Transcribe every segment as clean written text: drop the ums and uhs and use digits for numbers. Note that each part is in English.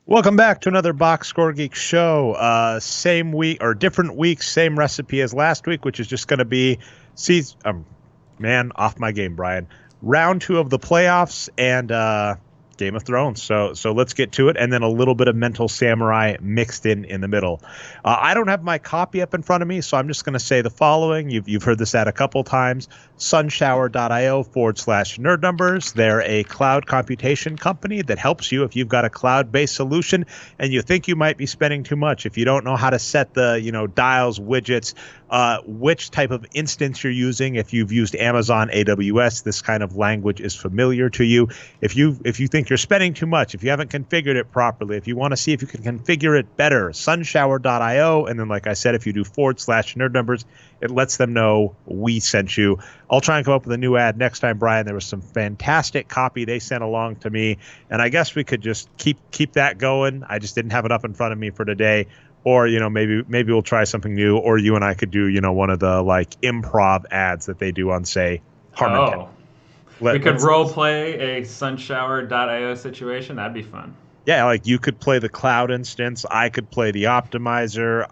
Welcome back to another Boxscore Geeks show. Same week or different week, same recipe as last week, which is just going to be man, off my game, Brian. Round 2 of the playoffs and Game of Thrones. So let's get to it, and then a little bit of Mental Samurai mixed in the middle. I don't have my copy up in front of me, so I'm just going to say the following. You've heard this ad a couple times. Sunshower.io/nerd numbers. They're a cloud computation company that helps you if you've got a cloud-based solution and you think you might be spending too much. If you don't know how to set the dials, widgets, which type of instance you're using. If you've used Amazon AWS, this kind of language is familiar to you. If you think you're spending too much, if you haven't configured it properly, if you want to see if you can configure it better, sunshower.io. And then, like I said, if you do /nerd numbers, it lets them know we sent you. I'll try and come up with a new ad next time, Brian. There was some fantastic copy they sent along to me, and I guess we could just keep that going. I just didn't have it up in front of me for today. Or, maybe we'll try something new, or you and I could do, one of the improv ads that they do on, say, Harmontown. Oh. We could role play a sunshower.io situation. That'd be fun. Yeah, you could play the cloud instance. I could play the optimizer.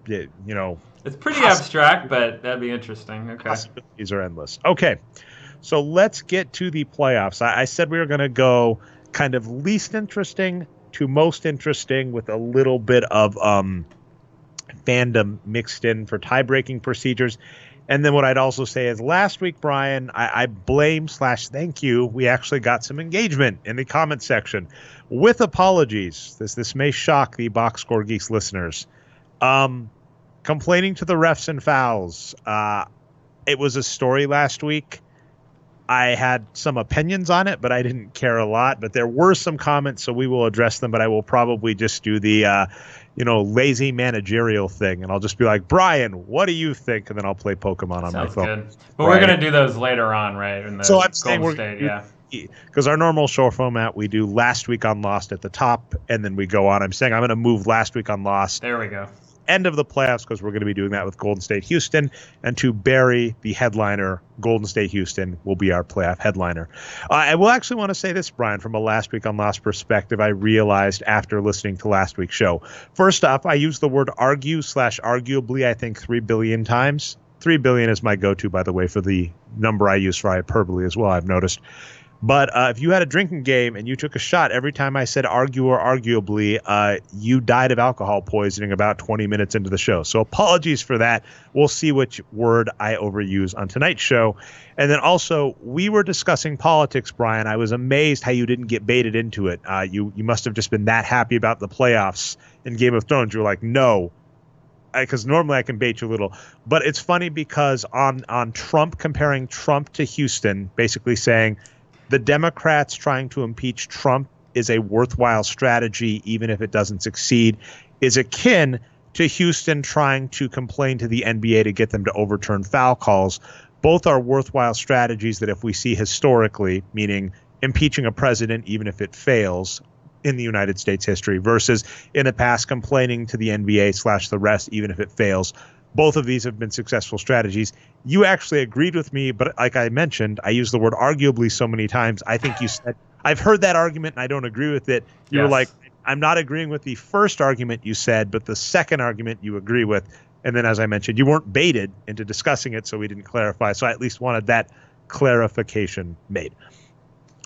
It's pretty abstract, but that'd be interesting. Okay. Possibilities are endless. Okay, so let's get to the playoffs. I said we were going to go kind of least interesting to most interesting with a little bit of fandom mixed in for tie-breaking procedures. And then what I'd also say is last week, Brian, I blame / thank you. We actually got some engagement in the comment section. With apologies, this may shock the Boxscore Geeks listeners. Complaining to the refs and fouls. It was a story last week. I had some opinions on it, but I didn't care a lot. But there were some comments, so we will address them. But I will probably just do the, lazy managerial thing. And I'll just be like, Brian, what do you think? And then I'll play Pokemon on my phone. Sounds good. But we're going to do those later on, right? In the so I'm saying Golden State, yeah. Because our normal show format, we do last week on Lost at the top, and then we go on. I'm saying I'm going to move last week on Lost. There we go. End of the playoffs, because we're going to be doing that with Golden State Houston, and to bury the headliner, Golden State Houston will be our playoff headliner. I will actually want to say this, Brian, from a last week on Lost perspective, I realized after listening to last week's show. First off, I used the word argue / arguably, I think 3 billion times. 3 billion is my go-to, by the way, for the number I use for hyperbole as well, I've noticed. But if you had a drinking game and you took a shot every time I said argue or arguably, you died of alcohol poisoning about 20 minutes into the show. So apologies for that. We'll see which word I overuse on tonight's show. And then also, we were discussing politics, Brian. I was amazed how you didn't get baited into it. You must have just been that happy about the playoffs in Game of Thrones. You were like, no. Because normally I can bait you a little. But it's funny because on Trump, comparing Trump to Houston, basically saying the Democrats trying to impeach Trump is a worthwhile strategy, even if it doesn't succeed, is akin to Houston trying to complain to the NBA to get them to overturn foul calls. Both are worthwhile strategies that if we see historically, meaning impeaching a president, even if it fails in the United States history, versus in the past complaining to the NBA / the rest, even if it fails. Both of these have been successful strategies. You actually agreed with me, but like I mentioned, I used the word arguably so many times. I think you said, I've heard that argument and I don't agree with it. You were like, I'm not agreeing with the first argument you said, but the second argument you agree with. And then, as I mentioned, you weren't baited into discussing it, so we didn't clarify. So I at least wanted that clarification made.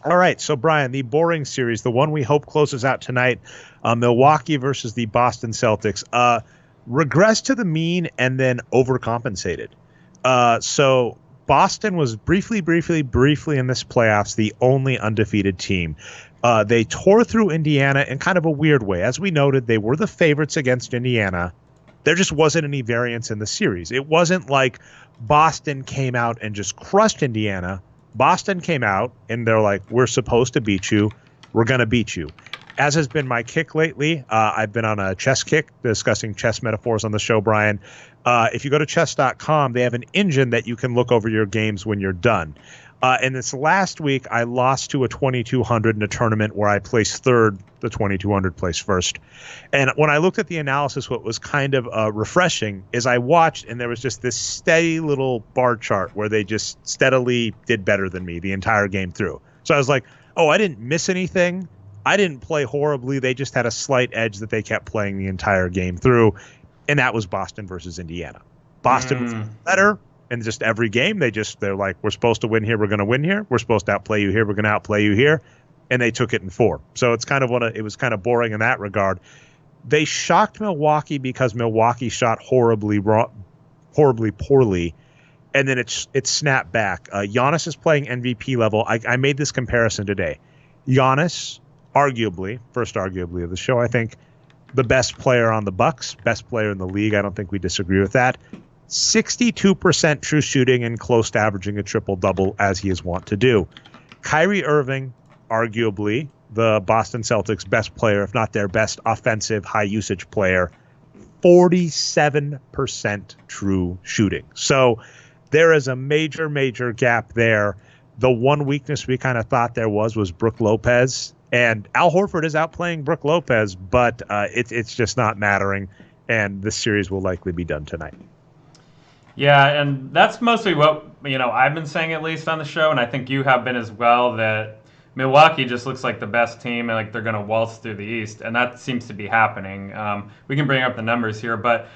All right, so Brian, the boring series, the one we hope closes out tonight, Milwaukee versus the Boston Celtics. Regress to the mean and then overcompensated. So Boston was briefly in this playoffs the only undefeated team. They tore through Indiana in kind of a weird way. As we noted, they were the favorites against Indiana. There just wasn't any variance in the series. It wasn't like Boston came out and just crushed Indiana. Boston came out and they're like, we're supposed to beat you. We're going to beat you. As has been my kick lately, I've been on a chess kick discussing chess metaphors on the show, Brian. If you go to chess.com, they have an engine that you can look over your games when you're done. And this last week, I lost to a 2200 in a tournament where I placed third. The 2200 placed first. And when I looked at the analysis, what was kind of refreshing is I watched, and there was just this steady little bar chart where they just steadily did better than me the entire game through. So I was like, oh, I didn't miss anything. I didn't play horribly. They just had a slight edge that they kept playing the entire game through. And that was Boston versus Indiana. Boston was better. And just every game, they're like, we're supposed to win here, we're going to win here. We're supposed to outplay you here, we're going to outplay you here. And they took it in 4. So it's kind of it was kind of boring in that regard. They shocked Milwaukee because Milwaukee shot horribly poorly, and then it snapped back. Giannis is playing MVP level. I made this comparison today. Giannis, first arguably of the show, I think the best player on the Bucks, best player in the league. I don't think we disagree with that. 62% true shooting and close to averaging a triple-double as he is wont to do. Kyrie Irving, arguably the Boston Celtics' best player, if not their best offensive high-usage player, 47% true shooting. So there is a major, major gap there. The one weakness we kind of thought there was Brook Lopez. And Al Horford is outplaying Brook Lopez, but it's just not mattering, and this series will likely be done tonight. Yeah, and that's mostly what I've been saying, at least on the show, and I think you have been as well, that Milwaukee just looks like the best team and like they're going to waltz through the East, and that seems to be happening. We can bring up the numbers here, but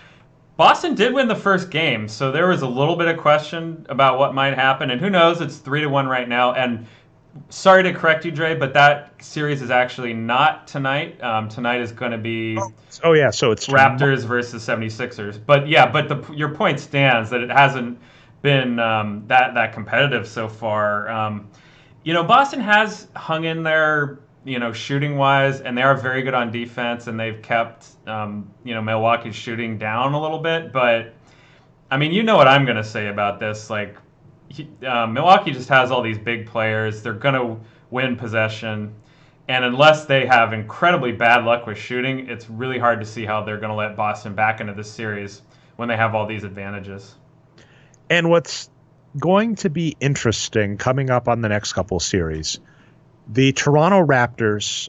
Boston did win the first game, so there was a little bit of question about what might happen, and who knows, it's 3-1 right now, and sorry to correct you, Dre, but that series is actually not tonight. Tonight is going to be so it's Raptors versus 76ers. But your point stands that it hasn't been that competitive so far. Boston has hung in there, shooting wise, and they are very good on defense, and they've kept Milwaukee's shooting down a little bit. But I mean, you know what I'm going to say about this, like. Milwaukee just has all these big players. They're going to win possession. And unless they have incredibly bad luck with shooting, it's really hard to see how they're going to let Boston back into this series when they have all these advantages. And what's going to be interesting coming up on the next couple series, the Toronto Raptors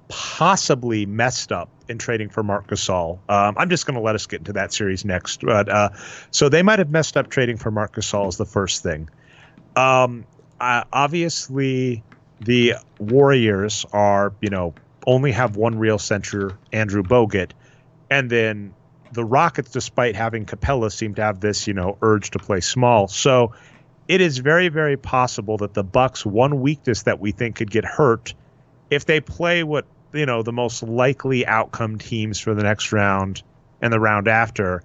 possibly messed up in trading for Marc Gasol. I'm just going to let us get into that series next. But so they might have messed up trading for Marc Gasol is the first thing. Obviously, the Warriors are, only have one real center, Andrew Bogut. And then the Rockets, despite having Capella, seem to have this, urge to play small. So it is very, very possible that the Bucks, one weakness that we think could get hurt, if they play what, the most likely outcome teams for the next round and the round after,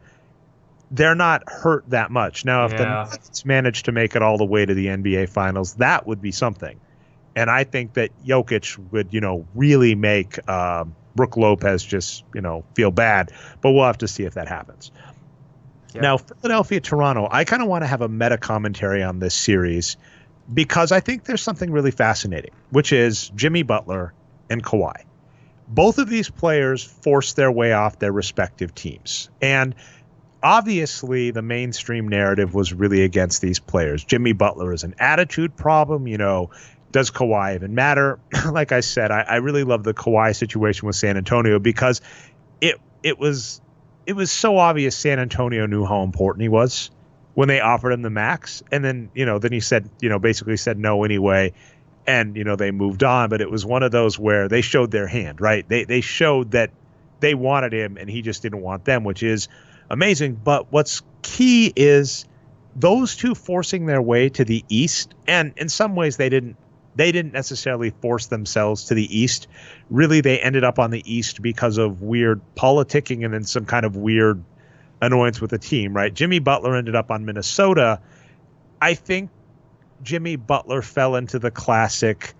they're not hurt that much. Now, if the Nuggets manage to make it all the way to the NBA Finals, that would be something. And I think that Jokic would, really make Brook Lopez just, feel bad. But we'll have to see if that happens. Yeah. Now, Philadelphia, Toronto, I kind of want to have a meta commentary on this series because I think there's something really fascinating, which is Jimmy Butler and Kawhi. Both of these players forced their way off their respective teams. And obviously, the mainstream narrative was really against these players. Jimmy Butler is an attitude problem. Does Kawhi even matter? Like I said, I really love the Kawhi situation with San Antonio because it was so obvious San Antonio knew how important he was when they offered him the max. And then, then he said, basically said no anyway. And, they moved on, but it was one of those where they showed their hand, right? They showed that they wanted him and he just didn't want them, which is amazing. But what's key is those two forcing their way to the East. And in some ways they didn't necessarily force themselves to the East. Really, they ended up on the East because of weird politicking and then some kind of weird annoyance with the team, right? Jimmy Butler ended up on Minnesota. I think Jimmy Butler fell into the classic,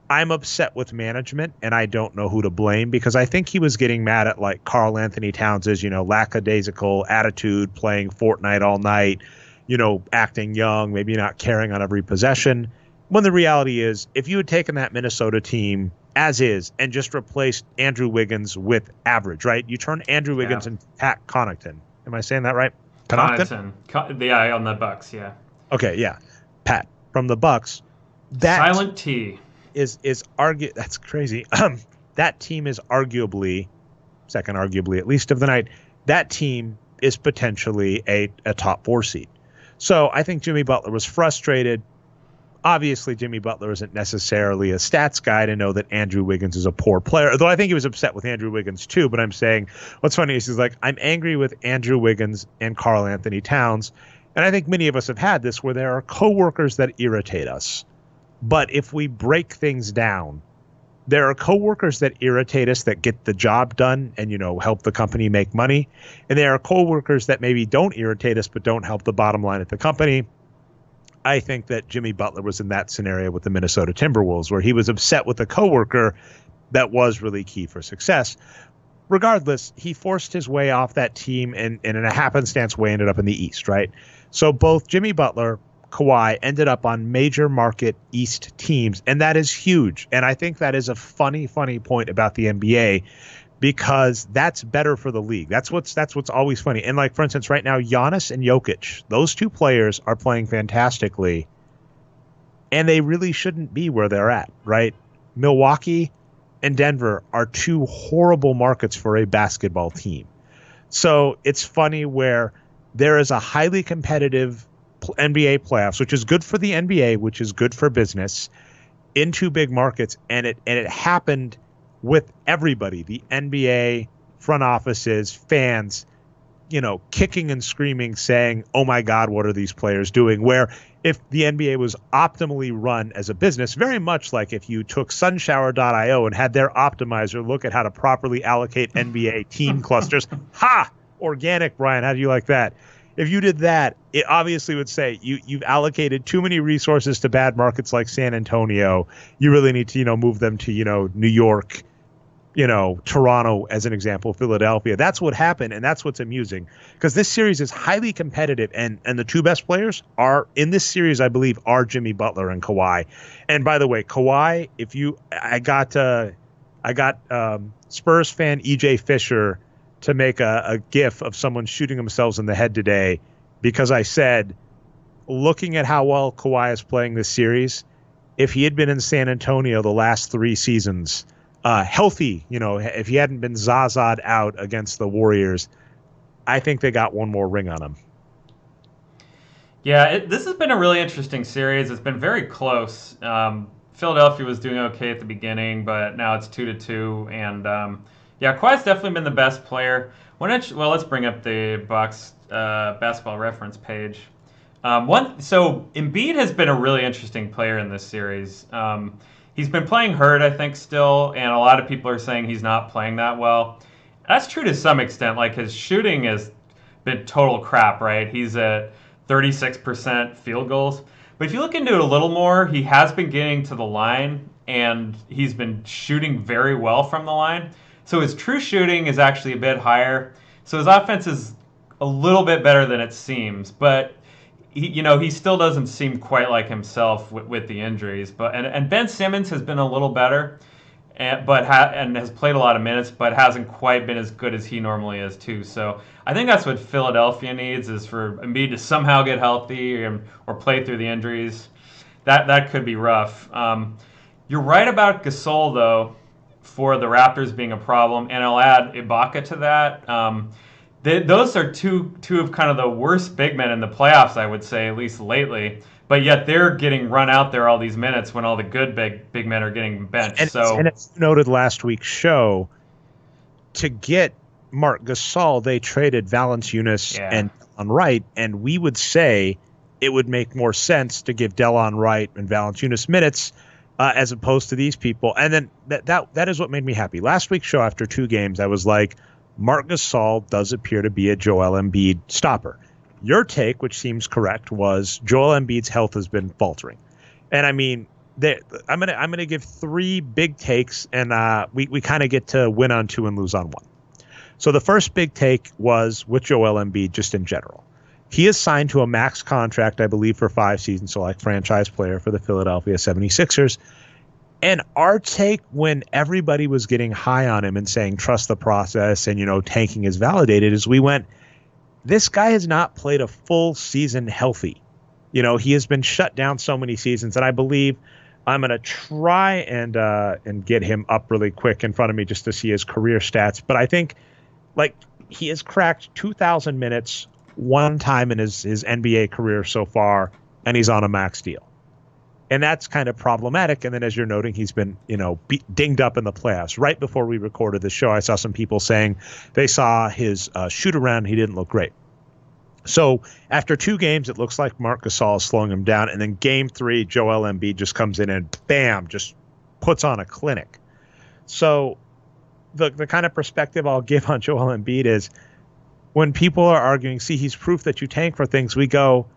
I'm upset with management and I don't know who to blame, because I think he was getting mad at like Karl Anthony Towns' lackadaisical attitude, playing Fortnite all night, acting young, maybe not caring on every possession. When the reality is, if you had taken that Minnesota team as is and just replaced Andrew Wiggins with average, right? You turn Andrew Wiggins and Pat Connaughton. Am I saying that right? Connaughton. Yeah, on the Bucks, yeah. Okay, yeah. Pat. from the Bucks. That Silent T that's crazy. That team is arguably, second arguably at least of the night, that team is potentially a top 4 seed. So I think Jimmy Butler was frustrated. Obviously, Jimmy Butler isn't necessarily a stats guy to know that Andrew Wiggins is a poor player, though I think he was upset with Andrew Wiggins too. But I'm saying what's funny is he's like, I'm angry with Andrew Wiggins and Karl Anthony Towns. And I think many of us have had this where there are coworkers that irritate us. But if we break things down, there are coworkers that irritate us that get the job done and, help the company make money. And there are coworkers that maybe don't irritate us but don't help the bottom line at the company. I think that Jimmy Butler was in that scenario with the Minnesota Timberwolves, where he was upset with a coworker that was really key for success. Regardless, he forced his way off that team and in a happenstance way ended up in the East, right? So both Jimmy Butler, Kawhi ended up on major market East teams, and that is huge. And I think that is a funny point about the NBA, because that's better for the league. That's what's always funny. And like, for instance, right now, Giannis and Jokic, those two players are playing fantastically, and they really shouldn't be where they're at, right? Milwaukee and Denver are two horrible markets for a basketball team. So it's funny where there is a highly competitive NBA playoffs, which is good for the NBA, which is good for business, in two big markets, and it happened with everybody, the NBA, front offices, fans, kicking and screaming, saying, oh my God, what are these players doing? Where if the NBA was optimally run as a business, very much like if you took sunshower.io and had their optimizer look at how to properly allocate NBA team clusters. Ha! Organic, Brian, how do you like that? If you did that, it obviously would say you've allocated too many resources to bad markets like San Antonio. You really need to, move them to, New York, Toronto, as an example, Philadelphia. That's what happened, and that's what's amusing, because this series is highly competitive, and the two best players are in this series, I believe, are Jimmy Butler and Kawhi. And by the way, Kawhi, I got Spurs fan EJ Fisher to make a GIF of someone shooting themselves in the head today, because I said, looking at how well Kawhi is playing this series, if he had been in San Antonio the last 3 seasons, healthy, if he hadn't been zaza'd out against the Warriors, I think they got one more ring on him. Yeah, this has been a really interesting series. It's been very close. Philadelphia was doing okay at the beginning, but now it's 2-2, and Kawhi's definitely been the best player. Let's bring up the Bucks basketball reference page. So Embiid has been a really interesting player in this series. He's been playing hurt, I think, still, and a lot of people are saying he's not playing that well. That's true to some extent. Like, his shooting has been total crap, right? He's at 36% field goals. But if you look into it a little more, he has been getting to the line, and he's been shooting very well from the line. So his true shooting is actually a bit higher. So his offense is a little bit better than it seems, but he still doesn't seem quite like himself with the injuries. But and Ben Simmons has been a little better, and has played a lot of minutes, but hasn't quite been as good as he normally is too. So I think that's what Philadelphia needs, is for Embiid to somehow get healthy or play through the injuries. That could be rough. You're right about Gasol though, for the Raptors being a problem, and I'll add Ibaka to that. Those are two of kind of the worst big men in the playoffs, I would say, at least lately. But yet they're getting run out there all these minutes when all the good big men are getting benched. And it's noted last week's show, to get Marc Gasol, they traded Valanciunas and Delon Wright, and we would say it would make more sense to give Delon Wright and Valanciunas minutes as opposed to these people. And then that is what made me happy. Last week's show, after 2 games, I was like, Marc Gasol does appear to be a Joel Embiid stopper. Your take, which seems correct, was Joel Embiid's health has been faltering. And I mean, I'm gonna give 3 big takes, and we kind of get to win on 2 and lose on 1. So the first big take was with Joel Embiid, just in general. He is signed to a max contract, I believe, for 5 seasons, so like franchise player for the Philadelphia 76ers. And our take, when everybody was getting high on him and saying trust the process and, tanking is validated, is we went, this guy has not played a full season healthy. He has been shut down so many seasons, and I believe I'm going to try and get him up really quick in front of me just to see his career stats. But I think he has cracked 2,000 minutes one time in his NBA career so far, and he's on a max deal. And that's kind of problematic. And then, as you're noting, he's been, dinged up in the playoffs. Right before we recorded the show, I saw some people saying they saw his shoot around. He didn't look great. So after 2 games, it looks like Marc Gasol is slowing him down. And then game 3, Joel Embiid just comes in and bam, just puts on a clinic. So the kind of perspective I'll give on Joel Embiid is when people are arguing, see, he's proof that you tank for things, we go,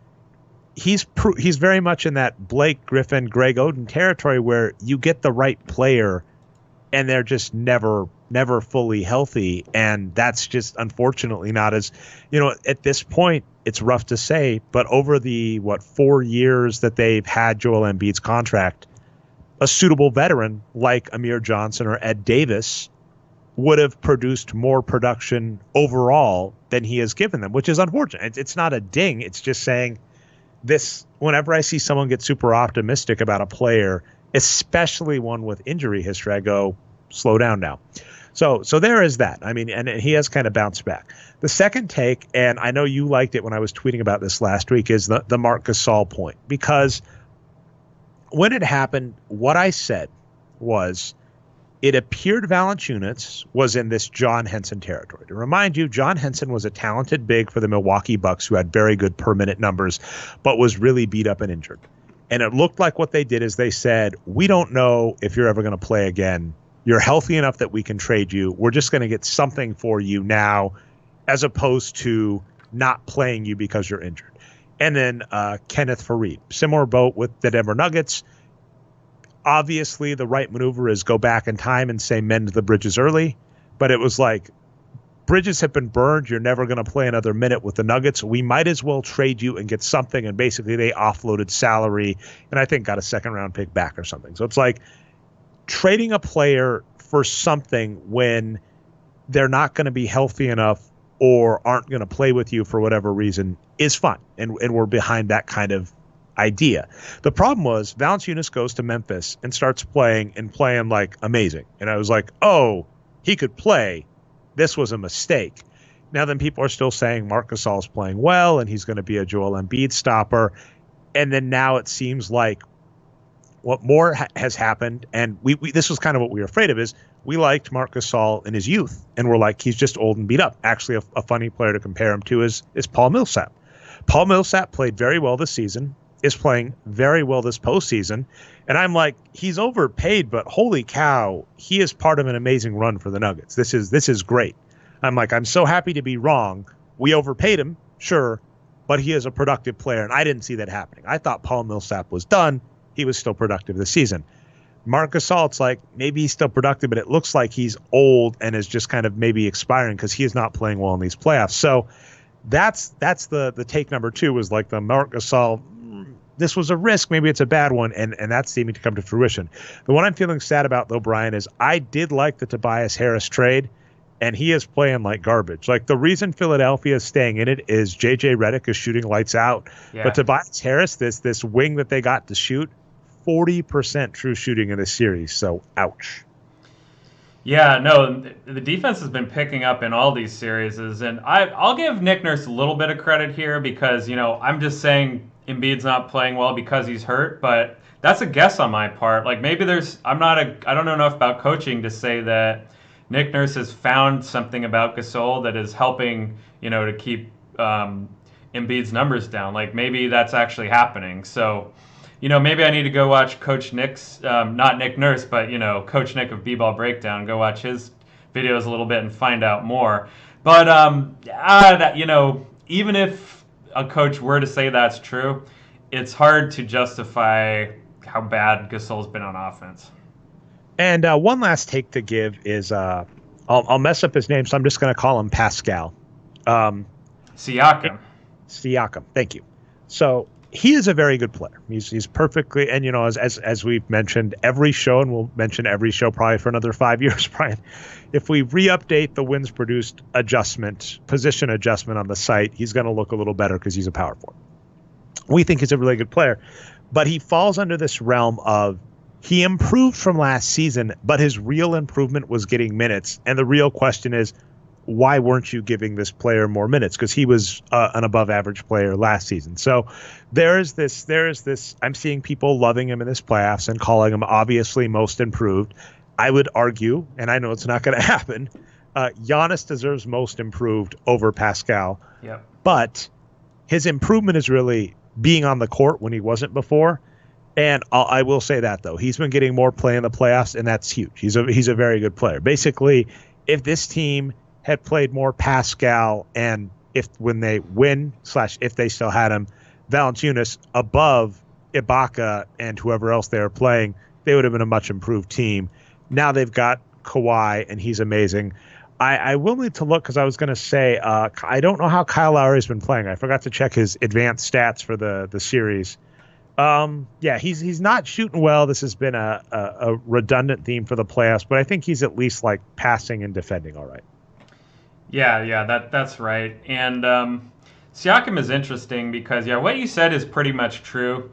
he's very much in that Blake Griffin, Greg Oden territory where you get the right player and they're just never fully healthy. And that's just unfortunately not as, at this point, it's rough to say, but over the 4 years that they've had Joel Embiid's contract, a suitable veteran like Amir Johnson or Ed Davis would have produced more production overall than he has given them, which is unfortunate. It's not a ding. It's just saying this, whenever I see someone get super optimistic about a player, especially one with injury history, I go, slow down now. So there is that. I mean, and he has kind of bounced back. The second take, and I know you liked it when I was tweeting about this last week, is the Marc Gasol point. Because when it happened, what I said was it appeared Valanciunas was in this John Henson territory. To remind you, John Henson was a talented big for the Milwaukee Bucks who had very good per-minute numbers, but was really beat up and injured. And it looked like what they did is they said, we don't know if you're ever going to play again. You're healthy enough that we can trade you. We're just going to get something for you now, as opposed to not playing you because you're injured. And then Kenneth Faried, similar boat with the Denver Nuggets. Obviously, the right maneuver is go back in time and say mend the bridges early. But it was like, bridges have been burned. You're never going to play another minute with the Nuggets. We might as well trade you and get something. And basically, they offloaded salary and I think got a second-round pick back or something. So it's like, trading a player for something when they're not going to be healthy enough or aren't going to play with you for whatever reason is fun. And we're behind that kind of idea. The problem was Valanciunas goes to Memphis and starts playing like amazing. And I was like, oh, he could play. This was a mistake. Now then people are still saying Marc Gasol is playing well and he's going to be a Joel Embiid stopper. And then now it seems like what more has happened, and we this was kind of what we were afraid of, is we liked Marc Gasol in his youth, and we're like, he's just old and beat up. Actually, a funny player to compare him to is Paul Millsap. Paul Millsap played very well this season, is playing very well this postseason, and I'm like, he's overpaid, but holy cow, he is part of an amazing run for the Nuggets. This is great. I'm like, I'm so happy to be wrong. We overpaid him, sure, but he is a productive player, and I didn't see that happening. I thought Paul Millsap was done. He was still productive this season. Marc Gasol, it's like maybe he's still productive, but it looks like he's old and is just kind of maybe expiring because he is not playing well in these playoffs. So that's the take number 2, was like the Marc Gasol, this was a risk, maybe it's a bad one, and that's seeming to come to fruition. The one I'm feeling sad about, though, Brian, is I did like the Tobias Harris trade, and he is playing like garbage. Like, the reason Philadelphia is staying in it is J.J. Redick is shooting lights out. Yeah. But Tobias Harris, this wing that they got to shoot, 40% true shooting in this series, so ouch. Yeah, no, the defense has been picking up in all these series, and I'll give Nick Nurse a little bit of credit here because, I'm just saying Embiid's not playing well because he's hurt, but that's a guess on my part. Like, maybe I don't know enough about coaching to say that Nick Nurse has found something about Gasol that is helping, to keep Embiid's numbers down. Like, maybe that's actually happening. So, maybe I need to go watch Coach Nick's, not Nick Nurse, but, Coach Nick of B-Ball Breakdown, go watch his videos a little bit and find out more. But, even if a coach were to say that's true, it's hard to justify how bad Gasol's been on offense. And one last take to give is, I'll mess up his name, so I'm just going to call him Pascal. Siakam. Siakam, thank you. So he is a very good player. He's perfectly, and as we've mentioned every show, and we'll mention every show probably for another 5 years, Brian, if we re-update the wins produced position adjustment on the site, he's going to look a little better because he's a power forward. We think he's a really good player, but he falls under this realm of he improved from last season, but his real improvement was getting minutes. And the real question is, why weren't you giving this player more minutes? Because he was an above average player last season. So there is this, I'm seeing people loving him in this playoffs and calling him obviously most improved. I would argue, and I know it's not going to happen, Giannis deserves most improved over Pascal. Yep. But his improvement is really being on the court when he wasn't before. And I will say that, though. He's been getting more play in the playoffs, and that's huge. He's a very good player. Basically, if this team had played more Pascal, and when they win / if they still had him, Valanciunas above Ibaka and whoever else they were playing, they would have been a much improved team. Now they've got Kawhi, and he's amazing. I will need to look because I was going to say I don't know how Kyle Lowry's been playing. I forgot to check his advanced stats for the series. Yeah, he's not shooting well. This has been a redundant theme for the playoffs, but I think he's at least like passing and defending all right. Yeah, that's right. And Siakam is interesting because what you said is pretty much true.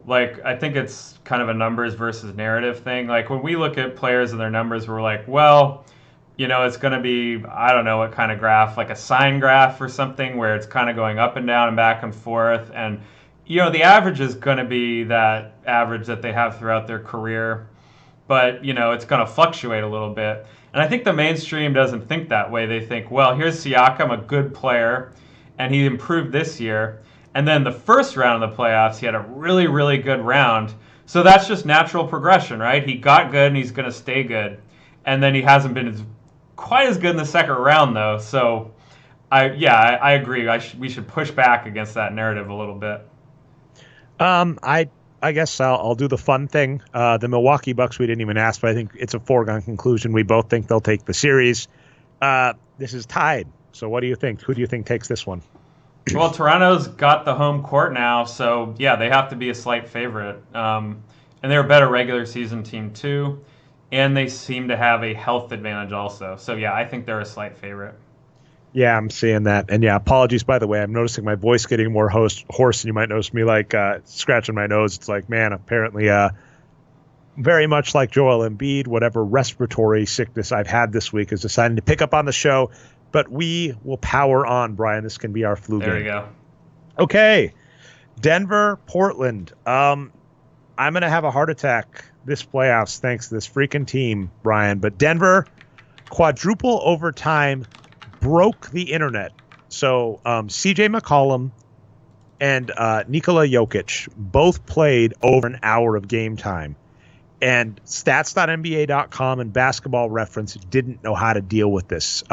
Like, I think it's kind of a numbers versus narrative thing. Like, when we look at players and their numbers, we're like, well, it's going to be, I don't know what kind of graph, like a sine graph or something where it's kind of going up and down and back and forth. And, the average is going to be that average that they have throughout their career. But, it's going to fluctuate a little bit. And I think the mainstream doesn't think that way. They think, well, here's Siakam, a good player, and he improved this year. And then the first round of the playoffs, he had a really, really good round. So that's just natural progression, right? He got good and he's going to stay good. And then he hasn't been quite as good in the second round, though. So, I agree. We should push back against that narrative a little bit. I guess I'll do the fun thing. The Milwaukee Bucks we didn't even ask, but I think it's a foregone conclusion. We both think they'll take the series. This is tied. So what do you think? Who do you think takes this one? Well, Toronto's got the home court now, so yeah, they have to be a slight favorite. And they're a better regular season team too, and they seem to have a health advantage also. So yeah, I think they're a slight favorite. Yeah, I'm seeing that. And yeah, apologies, by the way. I'm noticing my voice getting more hoarse, and you might notice me like scratching my nose. It's like, man, apparently very much like Joel Embiid, whatever respiratory sickness I've had this week is deciding to pick up on the show. But we will power on, Brian. This can be our flu game. There you go. Okay. Denver, Portland. I'm going to have a heart attack this playoffs thanks to this freaking team, Brian. But Denver, quadruple overtime, broke the internet. So CJ McCollum and Nikola Jokic both played over an hour of game time. And stats.nba.com and Basketball Reference didn't know how to deal with this.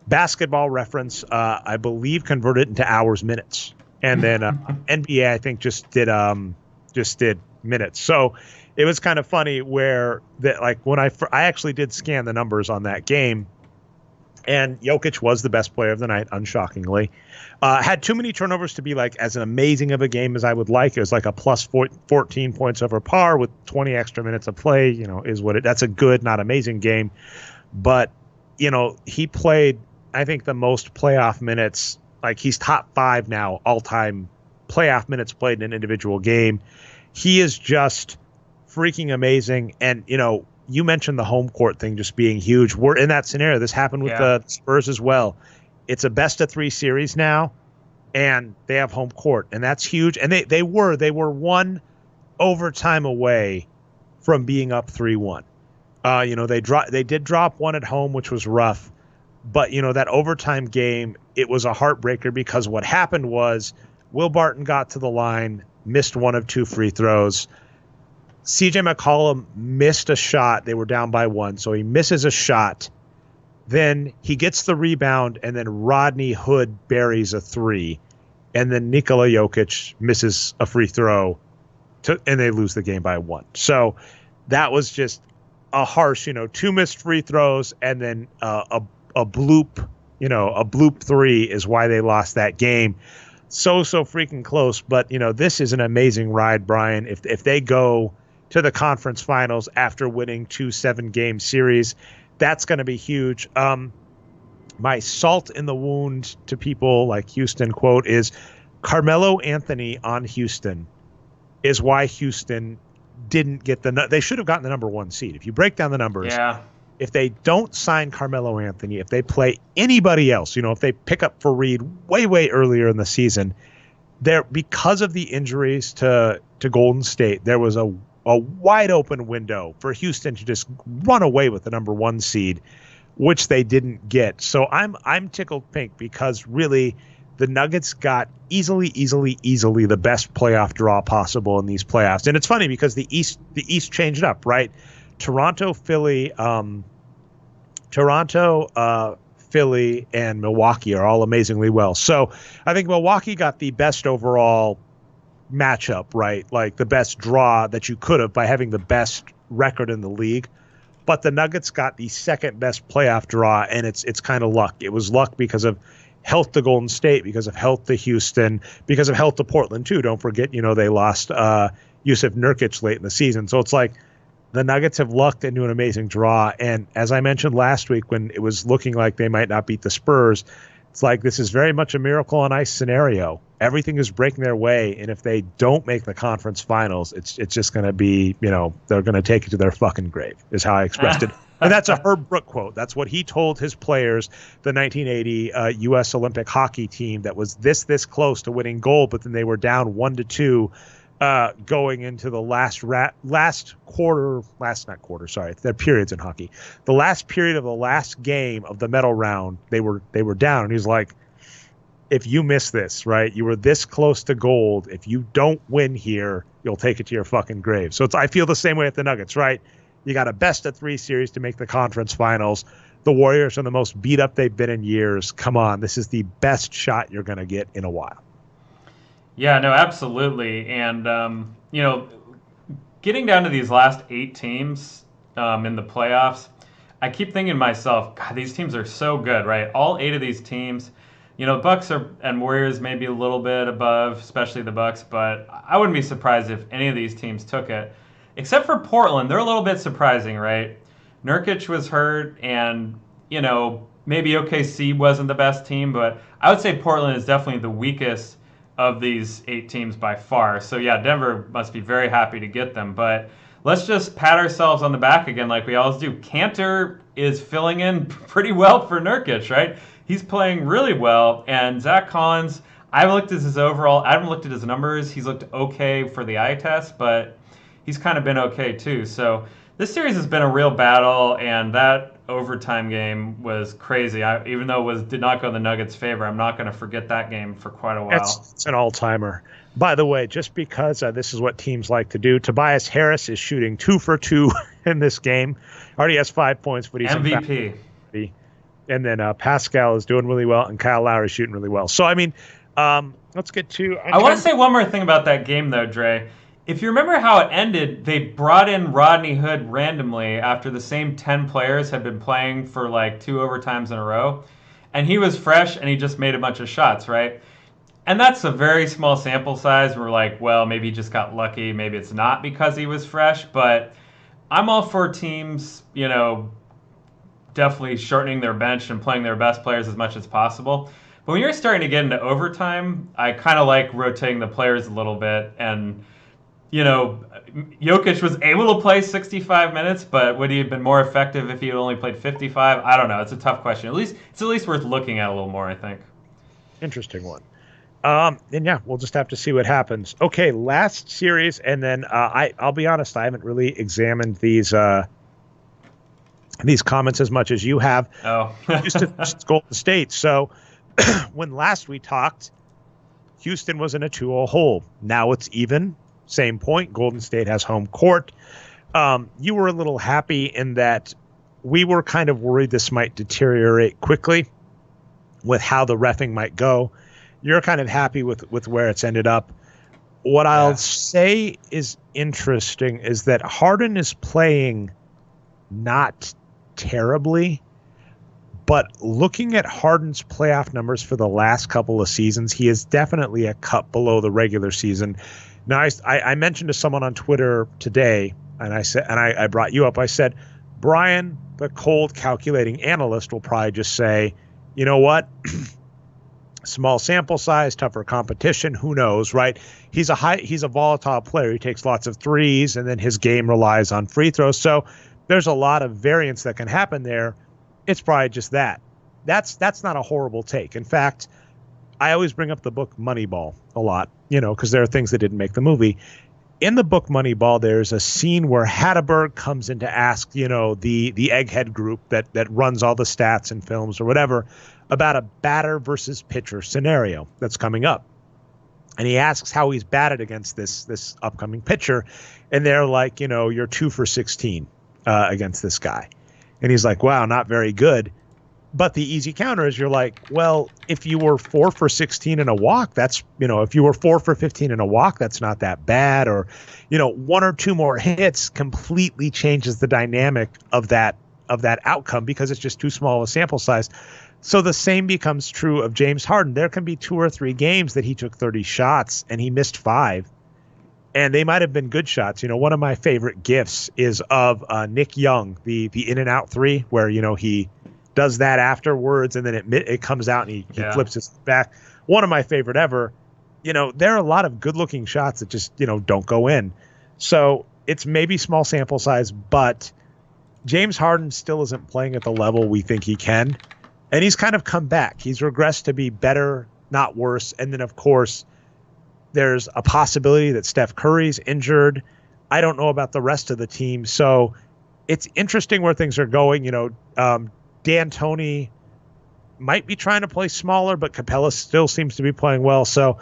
Basketball Reference, I believe, converted it into hours, minutes. And then NBA, I think, just did minutes. So it was kind of funny where that, like, when I actually did scan the numbers on that game, and Jokic was the best player of the night, unshockingly. Had too many turnovers to be like as amazing of a game as I would like. It was like a plus 14 points over par with 20 extra minutes of play. That's a good, not amazing game. But, he played, I think, the most playoff minutes. Like, he's top 5 now, all-time playoff minutes played in an individual game. He is just freaking amazing. And, you mentioned the home court thing just being huge. We're in that scenario. This happened with the Spurs as well. It's a best-of-3 series now, and they have home court, and that's huge. And they were one overtime away from being up 3-1. They did drop one at home, which was rough. But, that overtime game, it was a heartbreaker because what happened was Will Barton got to the line, missed one of 2 free throws. CJ McCollum missed a shot. They were down by 1, so he misses a shot. Then he gets the rebound, and then Rodney Hood buries a 3. And then Nikola Jokic misses a free throw, and they lose the game by 1. So that was just a harsh, 2 missed free throws, and then a bloop, a bloop 3 is why they lost that game. So freaking close. But, this is an amazing ride, Brian. If they go to the conference finals after winning 2 7-game series, that's going to be huge. My salt in the wound to people like Houston, quote, is Carmelo Anthony on Houston is why Houston didn't get they should have gotten the number 1 seed. If you break down the numbers, if they don't sign Carmelo Anthony, if they play anybody else, if they pick up Fareed way earlier in the season, because of the injuries to Golden State, there was a wide open window for Houston to just run away with the number 1 seed, which they didn't get. So I'm tickled pink because really the Nuggets got easily the best playoff draw possible in these playoffs. And it's funny because the East changed up, right? Toronto, Philly, Philly, and Milwaukee are all amazingly well. So I think Milwaukee got the best overall matchup, right? Like the best draw that you could have by having the best record in the league. But the Nuggets got the second best playoff draw, and it's kind of luck. It was luck because of health to Golden State, because of health to Houston, because of health to Portland too. Don't forget, they lost Yusuf Nurkic late in the season. So it's like the Nuggets have lucked into an amazing draw. And as I mentioned last week, when it was looking like they might not beat the Spurs, it's like this is very much a miracle on ice scenario. Everything is breaking their way, and if they don't make the conference finals, it's just going to be, they're going to take it to their fucking grave, is how I expressed it. And that's a Herb Brook quote. That's what he told his players, the 1980 U.S. Olympic hockey team that was this close to winning gold, but then they were down 1-2 going into the there are periods in hockey. The last period of the last game of the medal round, they were down. And he's like, if you miss this, right, you were this close to gold. If you don't win here, you'll take it to your fucking grave. So I feel the same way at the Nuggets, right? You got a best-of-3 series to make the conference finals. The Warriors are the most beat up they've been in years. Come on, this is the best shot you're going to get in a while. Yeah, no, absolutely. And, getting down to these last 8 teams in the playoffs, I keep thinking to myself, God, these teams are so good, right? All 8 of these teams, Bucks and Warriors maybe a little bit above, especially the Bucks, but I wouldn't be surprised if any of these teams took it. Except for Portland, they're a little bit surprising, right? Nurkic was hurt, and, maybe OKC wasn't the best team, but I would say Portland is definitely the weakest of these 8 teams by far. So, yeah, Denver must be very happy to get them. But let's just pat ourselves on the back again like we always do. Cantor is filling in pretty well for Nurkic, right? He's playing really well, and Zach Collins, I haven't looked at his numbers. He's looked okay for the eye test, but he's kind of been okay too. So this series has been a real battle, and that overtime game was crazy. Even though it did not go in the Nuggets' favor, I'm not going to forget that game for quite a while. It's an all-timer. By the way, just because this is what teams like to do, Tobias Harris is shooting 2 for 2 in this game. Already has 5 points, but he's MVP. And then Pascal is doing really well, and Kyle Lowry's shooting really well. So, let's get to... I want to say one more thing about that game, though, Dre. If you remember how it ended, they brought in Rodney Hood randomly after the same 10 players had been playing for like 2 overtimes in a row. And he was fresh, and he just made a bunch of shots, right? And that's a very small sample size. We're like, well, maybe he just got lucky. Maybe it's not because he was fresh. But I'm all for teams, definitely shortening their bench and playing their best players as much as possible. But when you're starting to get into overtime, I kind of like rotating the players a little bit. And Jokic was able to play 65 minutes, but would he have been more effective if he had only played 55? I don't know. It's a tough question. It's at least worth looking at a little more, I think. Interesting one. And yeah, we'll just have to see what happens. Okay, last series, and then I'll be honest, I haven't really examined these comments as much as you have. Oh. Houston versus Golden State. So when last we talked, Houston was in a 2-0 hole. Now it's even. Same point. Golden State has home court. You were a little happy in that we were kind of worried this might deteriorate quickly with how the reffing might go. You're kind of happy with where it's ended up. What I'll say is interesting is that Harden is playing not terribly, but looking at Harden's playoff numbers for the last couple of seasons, he is definitely a cut below the regular season. Now, I mentioned to someone on Twitter today, and I brought you up. I said, Brian, the cold calculating analyst, will probably just say, you know what? Small sample size, tougher competition, who knows, right? He's a volatile player. He takes lots of threes, and then his game relies on free throws. So there's a lot of variance that can happen there. It's probably just that. That's not a horrible take. In fact, I always bring up the book Moneyball a lot, because there are things that didn't make the movie. In the book Moneyball, there's a scene where Hatterberg comes in to ask, the egghead group that runs all the stats and films or whatever about a batter versus pitcher scenario that's coming up. And he asks how he's batted against this upcoming pitcher. And they're like, you're 2 for 16 against this guy. And he's like, wow, not very good. But the easy counter is you're like, well, if you were 4 for 16 in a walk, that's, if you were 4 for 15 in a walk, that's not that bad. Or, 1 or 2 more hits completely changes the dynamic of that outcome because it's just too small a sample size. So the same becomes true of James Harden. There can be 2 or 3 games that he took 30 shots and he missed 5. And they might have been good shots. One of my favorite gifs is of Nick Young, the in and out 3, where, he does that afterwards, and then it comes out and he flips his back. One of my favorite ever. There are a lot of good-looking shots that just, don't go in. So it's maybe small sample size, but James Harden still isn't playing at the level we think he can. And he's kind of come back. He's regressed to be better, not worse. And then, of course, there's a possibility that Steph Curry's injured. I don't know about the rest of the team. So it's interesting where things are going. D'Antoni might be trying to play smaller, but Capella still seems to be playing well. So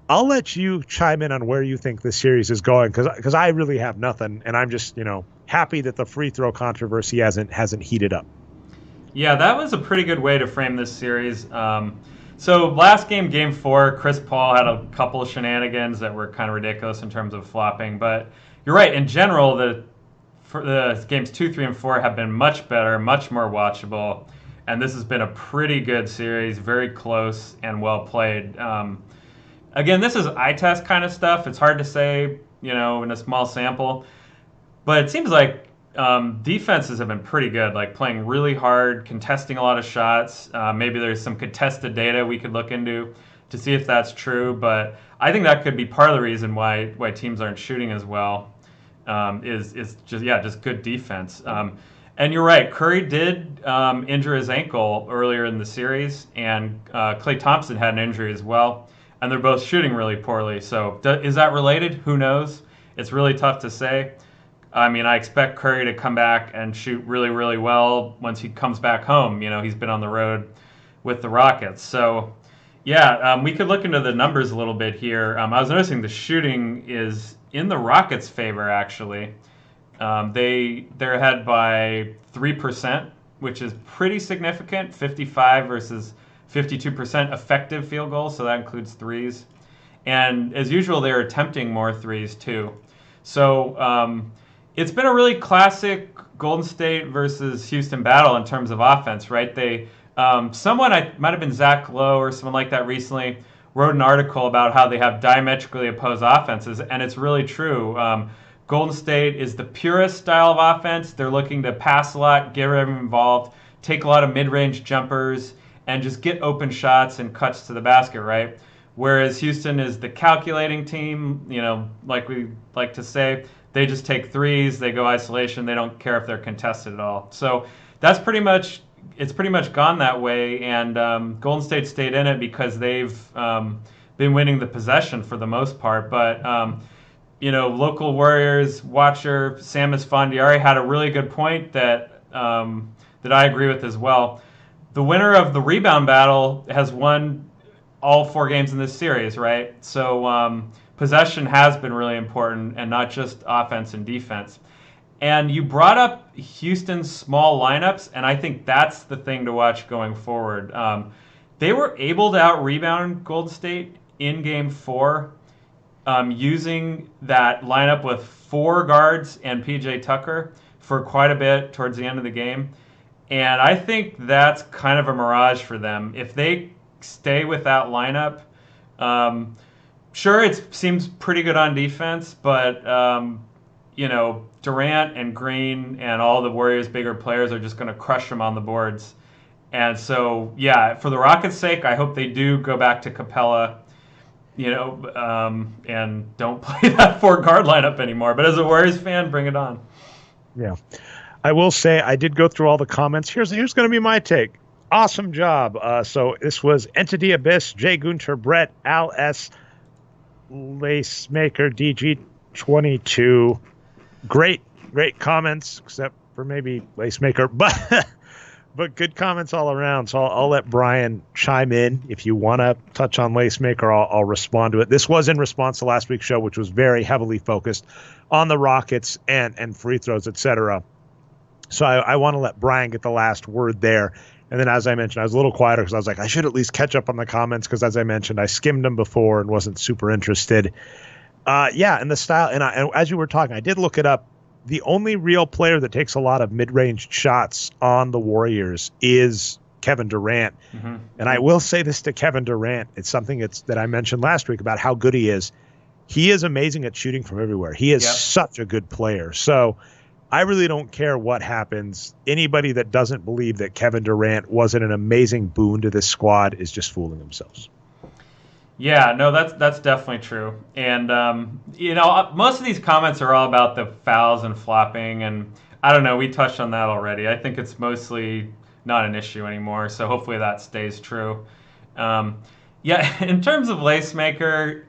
I'll let you chime in on where you think this series is going, because I really have nothing, and I'm just happy that the free throw controversy hasn't heated up. Yeah, that was a pretty good way to frame this series. So last game 4, Chris Paul had a couple of shenanigans that were kind of ridiculous in terms of flopping, but you're right. In general, the games 2, 3, and 4 have been much better, much more watchable, and this has been a pretty good series, very close and well played. Again, this is eye test kind of stuff. It's hard to say, in a small sample, but it seems like defenses have been pretty good, like playing really hard, contesting a lot of shots. Maybe there's some contested data we could look into to see if that's true, but I think that could be part of the reason why teams aren't shooting as well. Is just good defense. And you're right, Curry did injure his ankle earlier in the series, and Klay Thompson had an injury as well, and they're both shooting really poorly. So is that related? Who knows? It's really tough to say. I mean, I expect Curry to come back and shoot really, really well once he comes back home. He's been on the road with the Rockets. So, we could look into the numbers a little bit here. I was noticing the shooting is in the Rockets' favor, actually. They're ahead by 3%, which is pretty significant, 55 versus 52% effective field goals, so that includes threes. And as usual, they're attempting more threes, too. So it's been a really classic Golden State versus Houston battle in terms of offense, right? Someone, might have been Zach Lowe or someone like that recently, wrote an article about how they have diametrically opposed offenses, and it's really true. Golden State is the purest style of offense. They're looking to pass a lot, get everyone involved, take a lot of mid-range jumpers, and just get open shots and cuts to the basket, right? Whereas Houston is the calculating team, like we like to say. They just take threes, they go isolation, they don't care if they're contested at all. So it's pretty much gone that way, and Golden State stayed in it because they've been winning the possession for the most part. But local Warriors watcher Sam Esfandiari had a really good point that I agree with as well. The winner of the rebound battle has won all 4 games in this series, right? So possession has been really important, and not just offense and defense. And you brought up Houston's small lineups, and I think that's the thing to watch going forward. They were able to out-rebound Golden State in Game 4 using that lineup with 4 guards and P.J. Tucker for quite a bit towards the end of the game. And I think that's kind of a mirage for them. If they stay with that lineup, sure, it seems pretty good on defense, but Durant and Green and all the Warriors' bigger players are just going to crush them on the boards. And so, yeah, for the Rockets' sake, I hope they do go back to Capella, and don't play that four-guard lineup anymore. But as a Warriors fan, bring it on. Yeah. I will say I did go through all the comments. Here's going to be my take. Awesome job. So this was Entity Abyss, Jay Gunter, Brett, Al S, Lacemaker, DG22. Great comments, except for maybe Lacemaker, but good comments all around. So I'll let Brian chime in. If you want to touch on Lacemaker, I'll respond to it. This was in response to last week's show, which was very heavily focused on the Rockets and free throws, etc. So I want to let Brian get the last word there. And then, as I mentioned, I was a little quieter because I was like, I should at least catch up on the comments because, as I mentioned, I skimmed them before and wasn't super interested. And the style, and as you were talking, I did look it up. The only real player that takes a lot of mid-range shots on the Warriors is Kevin Durant. Mm-hmm. And I will say this to Kevin Durant. It's something that I mentioned last week about how good he is. He is amazing at shooting from everywhere. He is such a good player. So I really don't care what happens. Anybody that doesn't believe that Kevin Durant wasn't an amazing boon to this squad is just fooling themselves. Yeah, no, that's definitely true. And, most of these comments are all about the fouls and flopping. And I don't know, we touched on that already. I think it's mostly not an issue anymore. So hopefully that stays true. In terms of Lacemaker,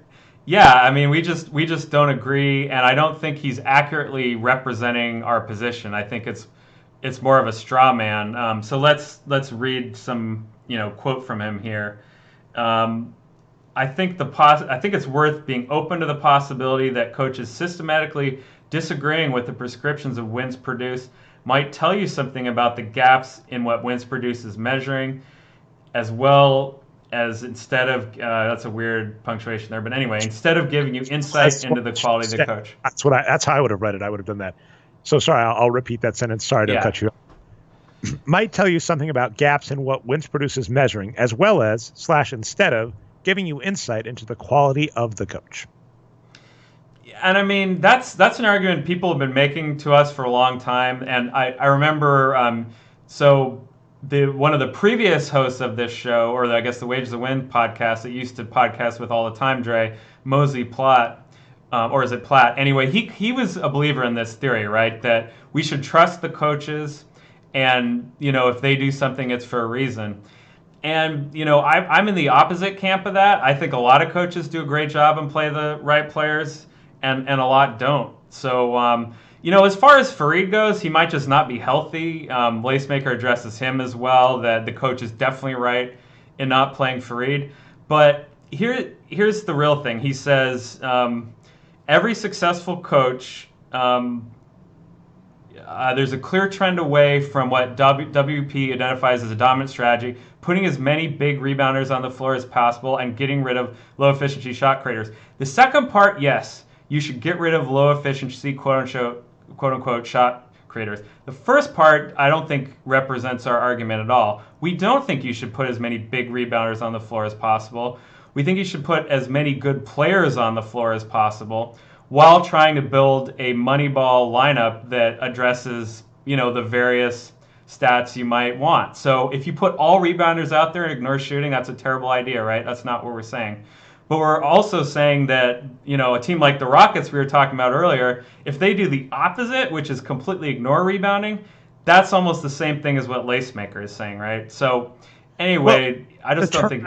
I mean, we just don't agree. And I don't think he's accurately representing our position. I think it's more of a straw man. So let's read some, quote from him here. I think it's worth being open to the possibility that coaches systematically disagreeing with the prescriptions of wins produced might tell you something about the gaps in what wins produced is measuring, as well as instead of that's a weird punctuation there, but anyway, instead of giving you insight into the quality of the coach. That's how I would have read it. I would have done that. So sorry, I'll repeat that sentence. Sorry to cut you off. Might tell you something about gaps in what wins produce is measuring, as well as / instead of giving you insight into the quality of the coach. And I mean, that's an argument people have been making to us for a long time. And I remember, one of the previous hosts of this show, or I guess the Wages of Win podcast that used to podcast with all the time, Dre, Mosey Platt, or is it Platt? Anyway, he was a believer in this theory, right? That we should trust the coaches, and if they do something, it's for a reason. And, I'm in the opposite camp of that. I think a lot of coaches do a great job and play the right players, and a lot don't. So, as far as Fareed goes, he might just not be healthy. Lacemaker addresses him as well, that the coach is definitely right in not playing Fareed. But here's the real thing. He says, every successful coach, there's a clear trend away from what WP identifies as a dominant strategy, putting as many big rebounders on the floor as possible and getting rid of low-efficiency shot creators. The second part, yes, you should get rid of low-efficiency quote-unquote shot creators. The first part, I don't think represents our argument at all. We don't think you should put as many big rebounders on the floor as possible. We think you should put as many good players on the floor as possible, while trying to build a Moneyball lineup that addresses, the various stats you might want. So if you put all rebounders out there and ignore shooting, that's a terrible idea, right? That's not what we're saying. But we're also saying that, a team like the Rockets we were talking about earlier, if they do the opposite, which is completely ignore rebounding, that's almost the same thing as what Lacemaker is saying, right? So anyway, I just don't think...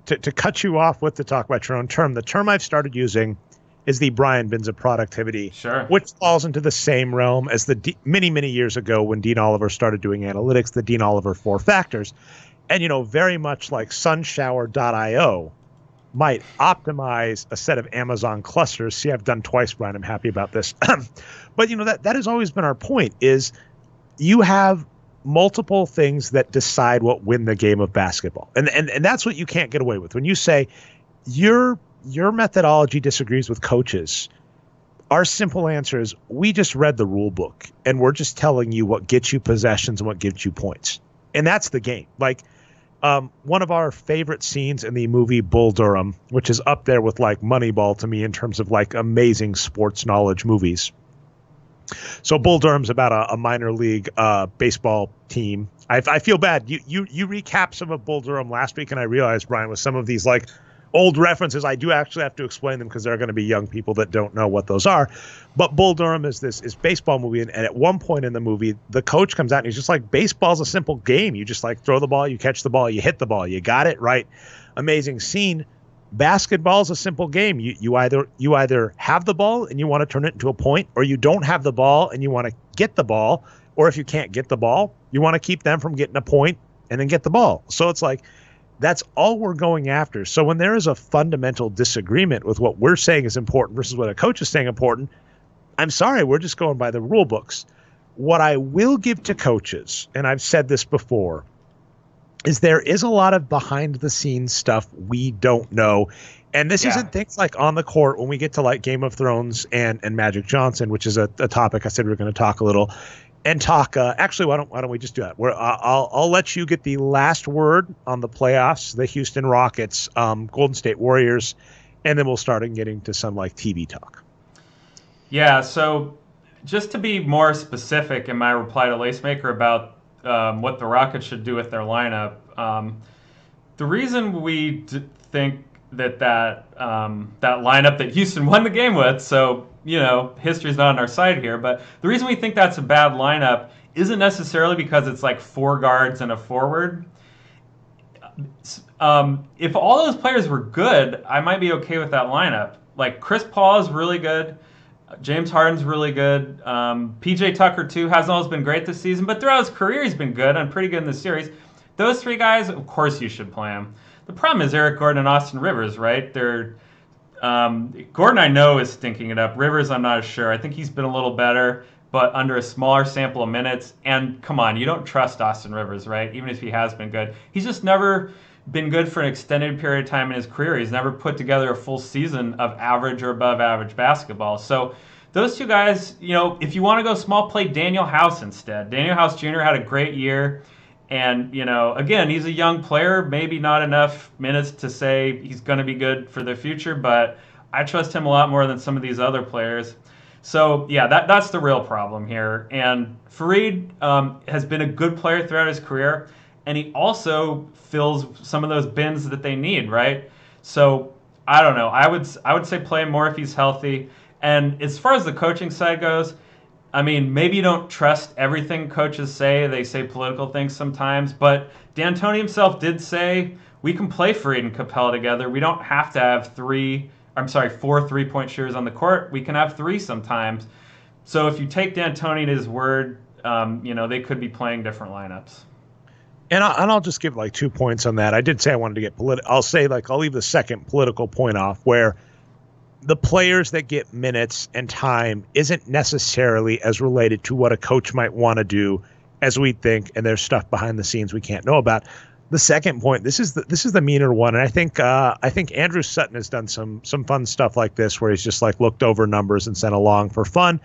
To cut you off with to talk about your own term, the term I've started using is the Brian Bins of productivity, sure, which falls into the same realm as the many, many years ago when Dean Oliver started doing analytics, the Dean Oliver 4 factors. And, very much like sunshower.io might optimize a set of Amazon clusters. See, I've done twice, Brian. I'm happy about this. But, that has always been our point is you have multiple things that decide what win the game of basketball. And that's what you can't get away with. When you say your methodology disagrees with coaches, our simple answer is we just read the rule book and we're just telling you what gets you possessions and what gives you points. And that's the game. Like one of our favorite scenes in the movie Bull Durham, which is up there with like Moneyball to me in terms of like amazing sports knowledge movies, So Bull Durham's about a minor league baseball team. I feel bad. You recapped some of Bull Durham last week, and I realized, Brian, with some of these like old references, I do actually have to explain them because there are going to be young people that don't know what those are. But Bull Durham is baseball movie, and at one point in the movie, the coach comes out and he's just like, baseball's a simple game. You just like throw the ball, you catch the ball, you hit the ball, you got it right. Amazing scene. Basketball is a simple game. You either have the ball and you want to turn it into a point, or you don't have the ball and you want to get the ball, or if you can't get the ball, you want to keep them from getting a point and then get the ball. So it's like, that's all we're going after. So when there is a fundamental disagreement with what we're saying is important versus what a coach is saying important, I'm sorry, we're just going by the rule books. What I will give to coaches, and I've said this before, is there is a lot of behind the scenes stuff we don't know. And this isn't things like on the court when we get to like Game of Thrones and Magic Johnson, which is a topic I said we were going to talk a little. And talk. Actually, why don't we just do that? I'll let you get the last word on the playoffs, the Houston Rockets, Golden State Warriors, and then we'll start getting to some like TV talk. Yeah. So just to be more specific in my reply to Lacemaker about what the Rockets should do with their lineup, the reason we think that lineup that Houston won the game with, so history's not on our side here, but the reason we think that's a bad lineup isn't necessarily because it's like 4 guards and a forward. If all those players were good, I might be okay with that lineup. Like Chris Paul is really good. James Harden's really good. PJ Tucker, too, hasn't always been great this season, but throughout his career, he's been good and pretty good in the series. Those 3 guys, of course you should play them. The problem is Eric Gordon and Austin Rivers, right? Gordon, I know, is stinking it up. Rivers, I'm not as sure. I think he's been a little better, but under a smaller sample of minutes. And come on, you don't trust Austin Rivers, right? Even if he has been good. He's just never been good for an extended period of time in his career. He's never put together a full season of average or above average basketball. So those 2 guys, if you want to go small, play Daniel House instead. Daniel House Jr. had a great year. And, again, he's a young player, maybe not enough minutes to say he's going to be good for the future, but I trust him a lot more than some of these other players. So, yeah, that's the real problem here. And Fareed has been a good player throughout his career, and he also fills some of those bins that they need, right? So, I don't know. I would say play him more if he's healthy. And as far as the coaching side goes, I mean, maybe you don't trust everything coaches say. They say political things sometimes. But D'Antoni himself did say, we can play Fareed and Capella together. We don't have to have 4 3-point shooters on the court. We can have 3 sometimes. So if you take D'Antoni at his word, they could be playing different lineups. And I'll just give like 2 points on that. I did say I wanted to get political. I'll say I'll leave the second political point off where the players that get minutes and time isn't necessarily as related to what a coach might want to do as we think, and there's stuff behind the scenes we can't know about. The second point, this is the meaner one, and I think Andrew Sutton has done some fun stuff like this where he's just looked over numbers and sent along for fun.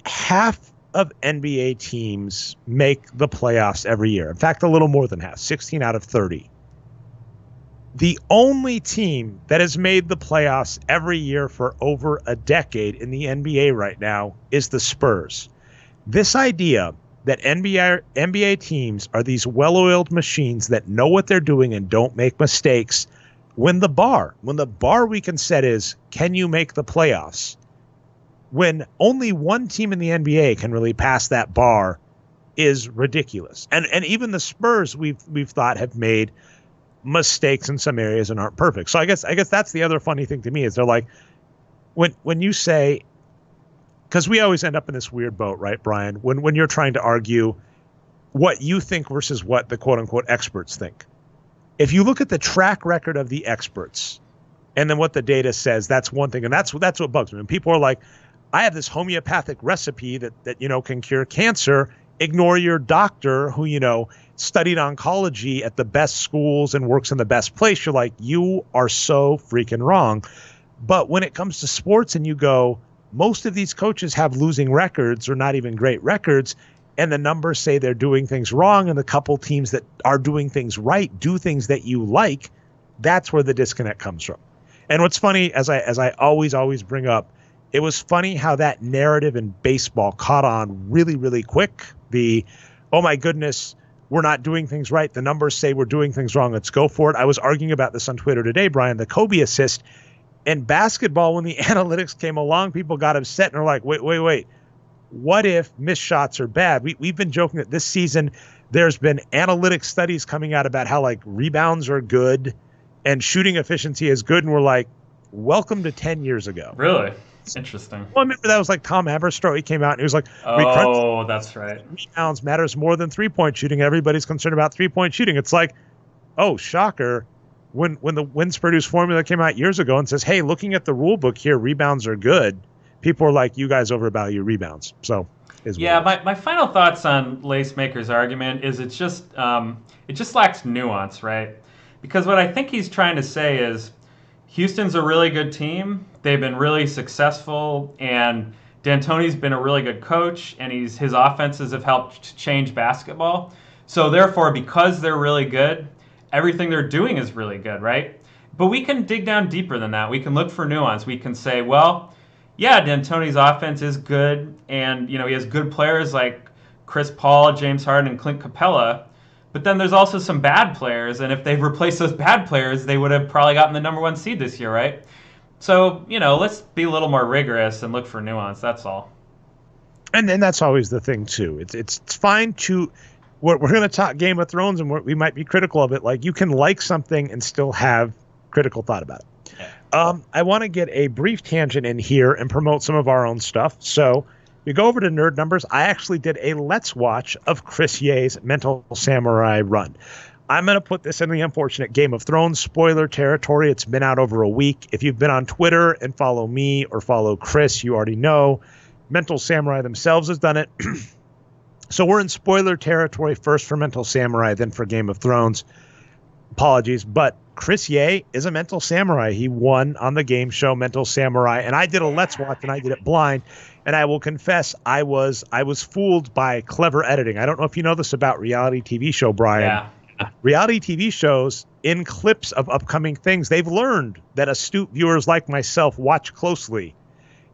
Half of NBA teams make the playoffs every year. In fact, a little more than half, 16 out of 30. The only team that has made the playoffs every year for over a decade in the NBA right now is the Spurs. This idea that NBA teams are these well-oiled machines that know what they're doing and don't make mistakes, when the bar we can set is, can you make the playoffs? When only one team in the NBA can really pass that bar is ridiculous. And even the Spurs we've thought have made mistakes in some areas and aren't perfect. So I guess that's the other funny thing to me is they're like, when you say, because we always end up in this weird boat, right, Brian? When you're trying to argue what you think versus what the quote unquote experts think. If you look at the track record of the experts and then what the data says, that's one thing. And that's what bugs me. And people are like, I have this homeopathic recipe that can cure cancer. Ignore your doctor who, studied oncology at the best schools and works in the best place. You're like, you are so freaking wrong. But when it comes to sports and you go, most of these coaches have losing records or not even great records, and the numbers say they're doing things wrong, and the couple teams that are doing things right do things that you like, that's where the disconnect comes from. And what's funny, as I always bring up, it was funny how that narrative in baseball caught on really, really quick. Oh my goodness, we're not doing things right. The numbers say we're doing things wrong. Let's go for it. I was arguing about this on Twitter today, Brian, the Kobe assist. In basketball, when the analytics came along, people got upset and are like, wait. What if missed shots are bad? We've been joking that this season there's been analytic studies coming out about how like rebounds are good and shooting efficiency is good. And we're like, welcome to 10 years ago. Really? Interesting. Well, I remember that was like Tom Haberstroh. He came out and he was like, oh, that's right. Rebounds matters more than 3-point shooting. Everybody's concerned about 3-point shooting. It's like, oh, shocker. When the Wins Produce formula came out years ago and says, hey, looking at the rule book here, rebounds are good. People are like, you guys overvalue rebounds. So, my final thoughts on Lacemaker's argument is it just lacks nuance, right? Because what I think he's trying to say is Houston's a really good team. They've been really successful, and D'Antoni's been a really good coach, and his offenses have helped change basketball. So therefore, because they're really good, everything they're doing is really good, right? But we can dig down deeper than that. We can look for nuance. We can say, well, yeah, D'Antoni's offense is good, and he has good players like Chris Paul, James Harden, and Clint Capella. But then there's also some bad players, and if they've replaced those bad players, they would have probably gotten the number 1 seed this year, right? So, let's be a little more rigorous and look for nuance. That's all. And that's always the thing too. It's fine to. We're going to talk Game of Thrones, and we might be critical of it. Like, you can like something and still have critical thought about it. I want to get a brief tangent in here and promote some of our own stuff. So you go over to Nerd Numbers. I actually did a Let's Watch of Chris Ye's Mental Samurai run. I'm going to put this in the unfortunate Game of Thrones spoiler territory. It's been out over a week. If you've been on Twitter and follow me or follow Chris, you already know Mental Samurai themselves has done it. So we're in spoiler territory first for Mental Samurai, then for Game of Thrones. Apologies, but Chris Ye is a Mental Samurai. He won on the game show Mental Samurai, and I did a Let's Watch, and I did it blind. And I will confess, I was fooled by clever editing. I don't know if you know this about reality TV show, Brian. Yeah. Reality TV shows, in clips of upcoming things, they've learned that astute viewers like myself watch closely.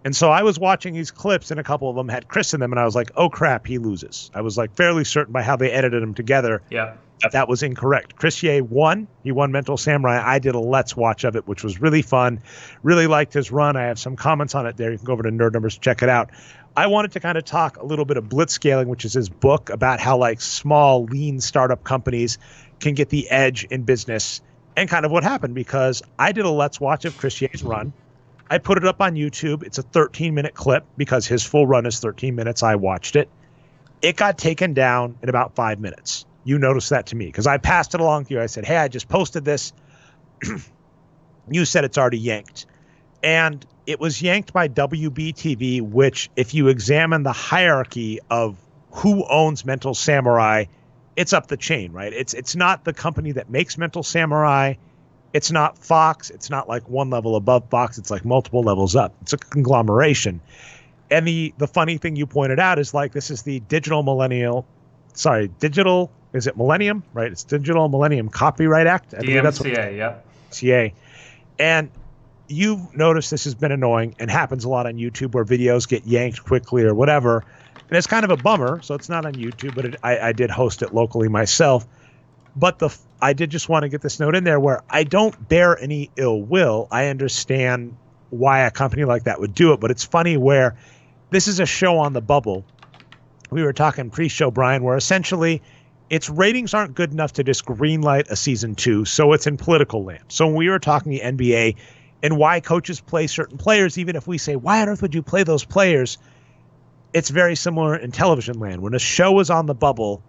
And so I was watching these clips, and a couple of them had Chris in them, and I was like, oh, crap, he loses. I was like fairly certain by how they edited them together. Yeah. That was incorrect. Chris Ye won. He won Mental Samurai. I did a Let's Watch of it, which was really fun. Really liked his run. I have some comments on it there. You can go over to Nerd Numbers to check it out. I wanted to kind of talk a little bit of blitzscaling, which is his book about how like small, lean startup companies can get the edge in business and kind of what happened, because I did a Let's Watch of Chris Ye's run. I put it up on YouTube. It's a 13-minute clip because his full run is 13 minutes. I watched it. It got taken down in about 5 minutes. You noticed that to me because I passed it along to you. I said, hey, I just posted this. You said it's already yanked. And it was yanked by WBTV, which if you examine the hierarchy of who owns Mental Samurai, it's up the chain, right? It's not the company that makes Mental Samurai. It's not Fox. It's not like one level above Fox. It's like multiple levels up. It's a conglomeration. And the funny thing you pointed out is like this is the is it Millennium, right? It's Digital Millennium Copyright Act. I believe that's what, yep. DMCA. And you've noticed this has been annoying and happens a lot on YouTube where videos get yanked quickly or whatever. And it's kind of a bummer. So it's not on YouTube, but I did host it locally myself. But I did just want to get this note in there where I don't bear any ill will. I understand why a company like that would do it. But it's funny where this is a show on the bubble. We were talking pre-show, Brian, where essentially its ratings aren't good enough to just greenlight a season 2. So it's in political land. So when we were talking the NBA and why coaches play certain players, even if we say, why on earth would you play those players? It's very similar in television land. When a show is on the bubble,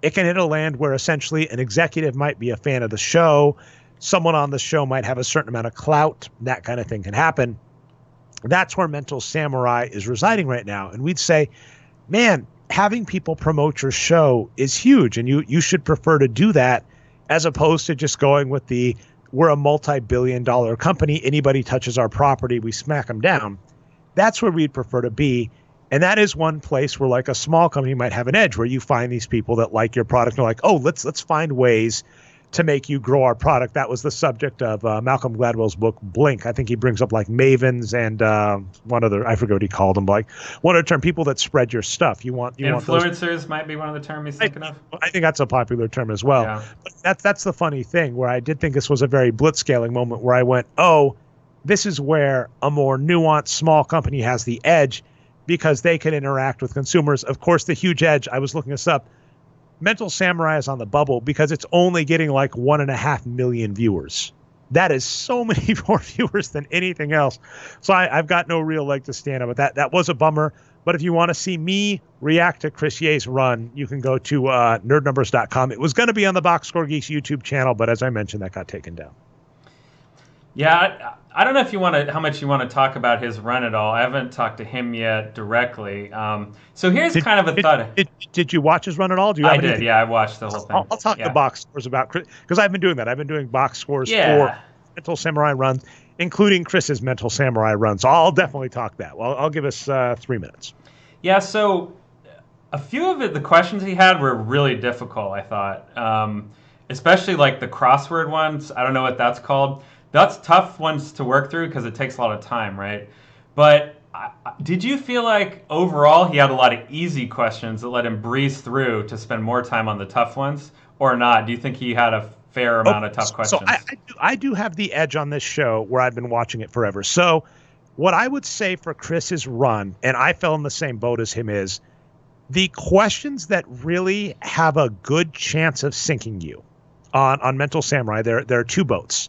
it can hit a land where essentially an executive might be a fan of the show. Someone on the show might have a certain amount of clout. That kind of thing can happen. That's where Mental Samurai is residing right now. And we'd say, man, having people promote your show is huge. And you should prefer to do that as opposed to just going with we're a multi-billion-dollar company. Anybody touches our property, we smack them down. That's where we'd prefer to be. And that is one place where like a small company might have an edge, where you find these people that like your product and are like, oh, let's find ways to make you grow our product. That was the subject of Malcolm Gladwell's book, Blink. I think he brings up like mavens and one other, I forget what he called them, like one other term, people that spread your stuff. You want influencers might be one of the terms he's thinking of. I think that's a popular term as well. Yeah. But that's the funny thing, where I did think this was a very blitzscaling moment where I went, oh, this is where a more nuanced small company has the edge because they can interact with consumers. Of course, the huge edge, I was looking this up, Mental Samurai is on the bubble because it's only getting like 1.5 million viewers. That is so many more viewers than anything else. So I've got no real leg to stand on. But that was a bummer. But if you want to see me react to Chris Ye's run, you can go to nerdnumbers.com. It was going to be on the Boxscore Geeks YouTube channel, but as I mentioned, that got taken down. Yeah, I don't know if how much you want to talk about his run at all. I haven't talked to him yet directly. So here's kind of a thought. Did you watch his run at all? I did. Yeah, I watched the whole thing. I'll talk the box scores about Chris, because I've been doing that. I've been doing box scores for Mental Samurai runs, including Chris's Mental Samurai run. So I'll definitely talk that. Well, I'll give us 3 minutes. Yeah. So a few of the questions he had were really difficult, I thought, especially like the crossword ones. I don't know what that's called. That's tough ones to work through because it takes a lot of time, right? But did you feel like overall he had a lot of easy questions that let him breeze through to spend more time on the tough ones, or not? Do you think he had a fair amount of tough questions? So I do have the edge on this show where I've been watching it forever. So what I would say for Chris's run, and I fell in the same boat as him, is the questions that really have a good chance of sinking you on Mental Samurai, there are two boats.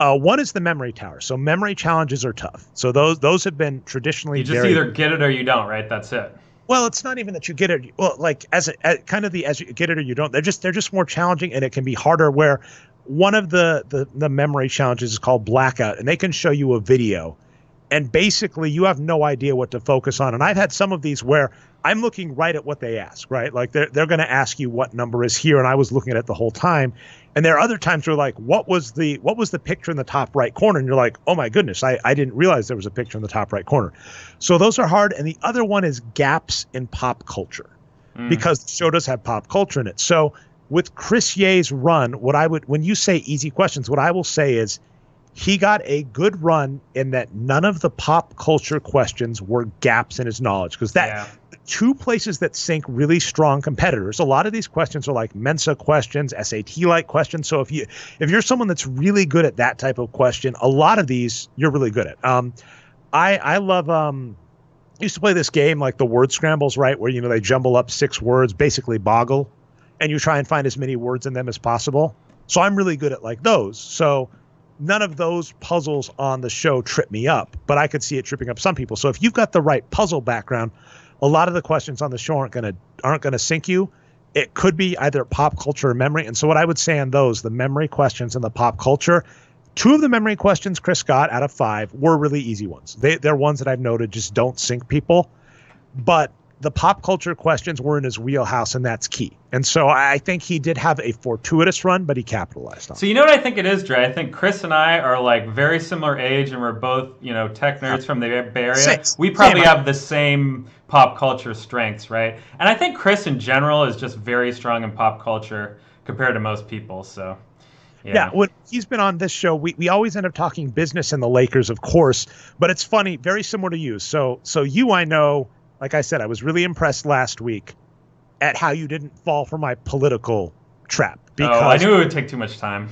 One is the memory tower. So memory challenges are tough. So those have been traditionally you just either get it or you don't, right? That's it. Well, it's not even that you get it. Well, like as you get it or you don't. They're just more challenging, and it can be harder. Where one of the memory challenges is called Blackout, and they can show you a video, and basically you have no idea what to focus on. And I've had some of these where I'm looking right at what they ask, right? Like they're going to ask you what number is here, and I was looking at it the whole time. And there are other times where like, what was the picture in the top right corner? And you're like, oh my goodness, I didn't realize there was a picture in the top right corner. So those are hard. And the other one is gaps in pop culture, because the show does have pop culture in it. So with Chris Ye's run, when you say easy questions, what I will say is he got a good run in that none of the pop culture questions were gaps in his knowledge, because two places that sink really strong competitors. A lot of these questions are like Mensa questions, SAT-like questions. So if you're someone that's really good at that type of question, a lot of these you're really good at. I love used to play this game like the word scrambles, right? Where they jumble up 6 words, basically Boggle, and you try and find as many words in them as possible. So I'm really good at like those. So none of those puzzles on the show trip me up, but I could see it tripping up some people. So if you've got the right puzzle background, a lot of the questions on the show aren't gonna sink you. It could be either pop culture or memory. And so what I would say on those, the memory questions and the pop culture, 2 of the memory questions Chris got out of 5 were really easy ones. They're ones that I've noted just don't sink people. But the pop culture questions were in his wheelhouse, and that's key. And so I think he did have a fortuitous run, but he capitalized on it. So you know what I think it is, Dre? I think Chris and I are like very similar age, and we're both, tech nerds from the Bay Area. We probably have the same pop culture strengths, right? And I think Chris in general is just very strong in pop culture compared to most people. So yeah, when he's been on this show, we always end up talking business and the Lakers, of course. But it's funny, very similar to you. So you, I know. Like I said, I was really impressed last week at how you didn't fall for my political trap. Because I knew it would take too much time.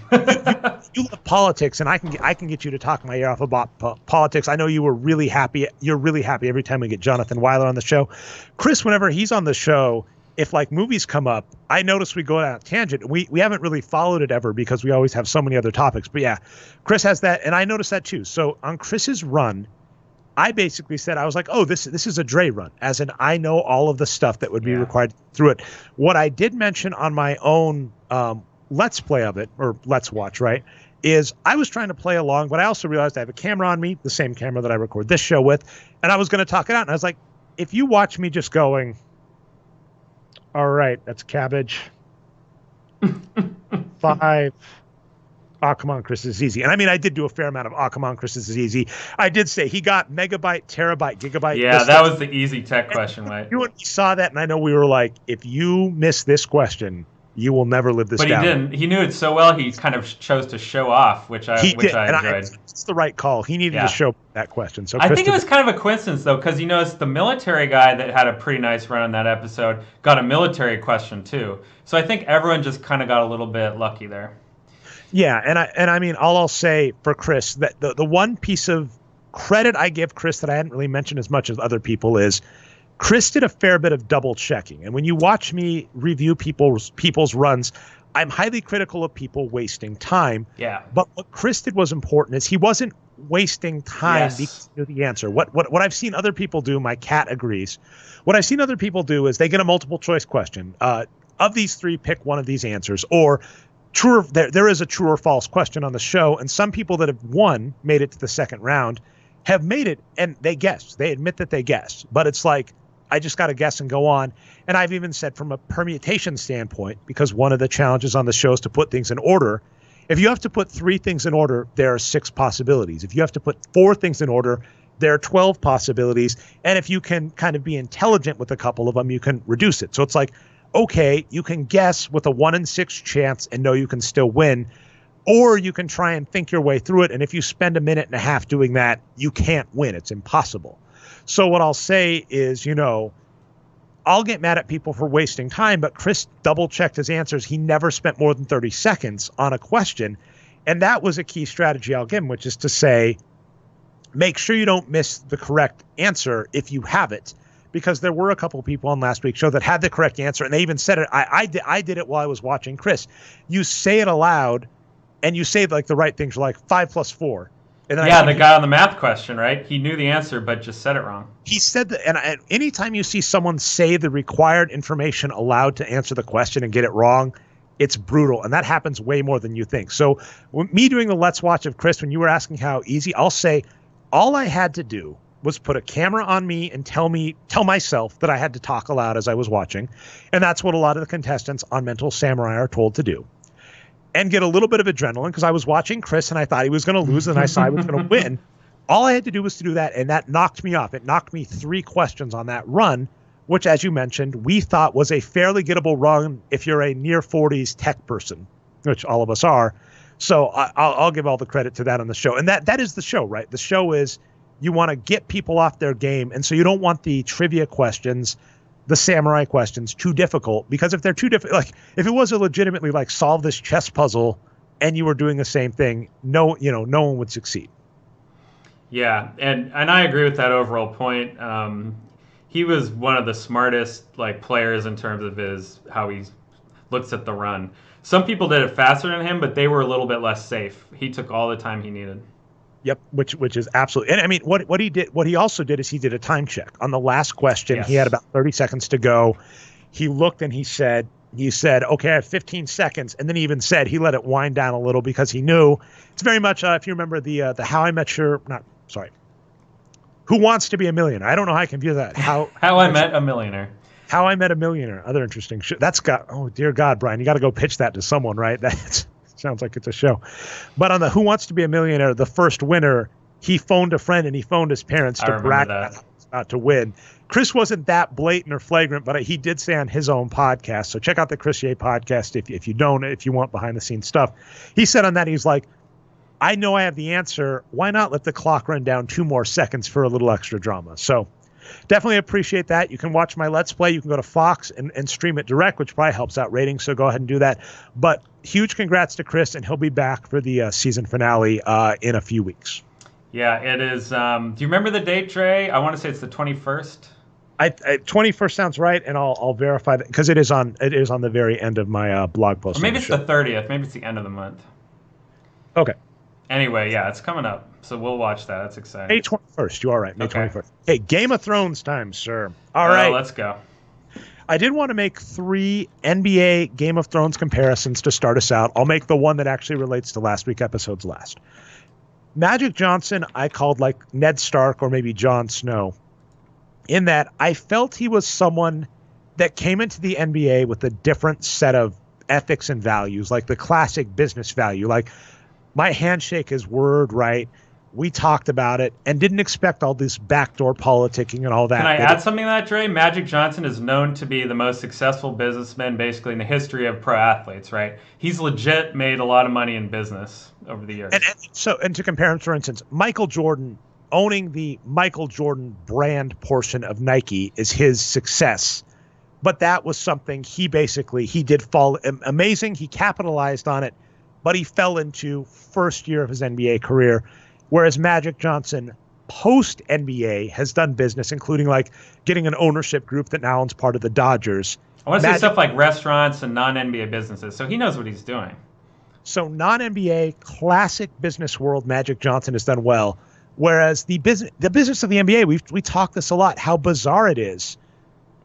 you love politics, and I can get you to talk my ear off about politics. I know you were really happy. You're really happy every time we get Jonathan Weiler on the show. Chris, whenever he's on the show, if like movies come up, I notice we go down a tangent. We haven't really followed it ever because we always have so many other topics. But yeah, Chris has that, and I noticed that too. So on Chris's run, I basically said, I was like, oh, this is a Dre run, as in I know all of the stuff that would be required through it. What I did mention on my own Let's Play of it, or Let's Watch, right, is I was trying to play along, but I also realized I have a camera on me, the same camera that I record this show with, and I was going to talk it out. And I was like, if you watch me just going, all right, that's cabbage, 5. Oh, come on, Chris, this is easy. And I mean, I did do a fair amount of, oh, come on, Chris, this is easy. I did say he got megabyte, terabyte, gigabyte. Yeah, that was the easy tech question, right? You saw that, and I know we were like, if you miss this question, You will never live this down. But he didn't. He knew it so well, he kind of chose to show off, which I enjoyed. It's the right call. He needed to show that question. So I think it was kind of a coincidence, though, because, it's the military guy that had a pretty nice run on that episode got a military question, too. So I think everyone just kind of got a little bit lucky there. Yeah, and I mean, I'll say for Chris, that the one piece of credit I give Chris that I hadn't really mentioned as much as other people is Chris did a fair bit of double checking. And when you watch me review people's runs, I'm highly critical of people wasting time. Yeah. But what Chris did was important is he wasn't wasting time because he knew the answer. What I've seen other people do, my cat agrees. What I've seen other people do is they get a multiple choice question. Of these three, pick one of these answers. Or there is a true or false question on the show. And some people that have made it to the second round, have made it and they guessed. They admit that they guessed. But it's like, I just got to guess and go on. And I've even said from a permutation standpoint, because one of the challenges on the show is to put things in order. If you have to put 3 things in order, there are 6 possibilities. If you have to put 4 things in order, there are 12 possibilities. And if you can kind of be intelligent with a couple of them, you can reduce it. So it's like, okay, you can guess with a 1 in 6 chance and know you can still win. Or you can try and think your way through it. And if you spend a minute and a half doing that, you can't win. It's impossible. So what I'll say is, I'll get mad at people for wasting time, but Chris double-checked his answers. He never spent more than 30 seconds on a question. And that was a key strategy I'll give him, which is to say, make sure you don't miss the correct answer if you have it. Because there were a couple of people on last week's show that had the correct answer, and they even said it. I did it while I was watching Chris. You say it aloud, and you say like the right things. You're like 5 + 4. And the guy on the math question, right? He knew the answer, but just said it wrong. He said that, and anytime you see someone say the required information aloud to answer the question and get it wrong, it's brutal. And that happens way more than you think. So me doing the Let's Watch of Chris, when you were asking how easy, I'll say all I had to do was put a camera on me and tell myself that I had to talk aloud as I was watching. And that's what a lot of the contestants on Mental Samurai are told to do. And get a little bit of adrenaline because I was watching Chris and I thought he was going to lose and I saw he was going to win. All I had to do was to do that, and that knocked me off. It knocked me 3 questions on that run, which, as you mentioned, we thought was a fairly gettable run if you're a near 40s tech person, which all of us are. So I'll give all the credit to that on the show. And that is the show, right? The show is you want to get people off their game, and so you don't want the trivia questions, the samurai questions, too difficult, because if they're too difficult, like if it was a legitimately like solve this chess puzzle and you were doing the same thing, no one would succeed. Yeah, and I agree with that overall point. He was one of the smartest players in terms of how he looks at the run. Some people did it faster than him, but they were a little bit less safe. He took all the time he needed. Yep, which is absolutely. And I mean, what he also did is he did a time check on the last question. Yes. He had about 30 seconds to go. He looked and he said, okay, I have 15 seconds. And then he even said he let it wind down a little because he knew it's very much, if you remember the Who Wants to Be a Millionaire? I don't know how I can view that. How I Met a Millionaire. How I Met a Millionaire. Other interesting shit. Oh, dear God, Brian, you got to go pitch that to someone, right? That sounds like it's a show. But on the Who Wants to Be a Millionaire, the first winner, he phoned a friend and he phoned his parents to brag that he was about to win. Chris wasn't that blatant or flagrant, but he did say on his own podcast. So check out the Chris Ye podcast if you want behind the scenes stuff. He said on that, he's like, I know I have the answer. Why not let the clock run down 2 more seconds for a little extra drama? So definitely appreciate that. You can watch my Let's Play. You can go to Fox and stream it direct, which probably helps out ratings. So go ahead and do that. But huge congrats to Chris, and he'll be back for the season finale in a few weeks. Yeah, it is. Do you remember the date, Trey? I want to say it's the 21st. 21st sounds right, and I'll verify that because it is on the very end of my blog post. Or maybe it's the 30th. Maybe it's the end of the month. Okay. Anyway, yeah, it's coming up, so we'll watch that. That's exciting. May 21st. You are right. May 21st. Hey, Game of Thrones time, sir. All right. Let's go. I did want to make 3 NBA Game of Thrones comparisons to start us out. I'll make the one that actually relates to last week's episode's last. Magic Johnson, I called like Ned Stark or maybe Jon Snow, in that I felt he was someone that came into the NBA with a different set of ethics and values, like the classic business value, like my handshake is word, right? We talked about it and didn't expect all this backdoor politicking and all that. Can I add something to that, Dre? Magic Johnson is known to be the most successful businessman basically in the history of pro athletes, right? He's legit made a lot of money in business over the years. And to compare him, for instance, Michael Jordan owning the Michael Jordan brand portion of Nike is his success. But that was something he did fall amazing. He capitalized on it, but he fell into first year of his NBA career. Whereas Magic Johnson, post NBA, has done business, including like getting an ownership group that now owns part of the Dodgers. I want to say stuff like restaurants and non-NBA businesses. So he knows what he's doing. So non-NBA, classic business world, Magic Johnson has done well. Whereas the business of the NBA, we talk this a lot, how bizarre it is.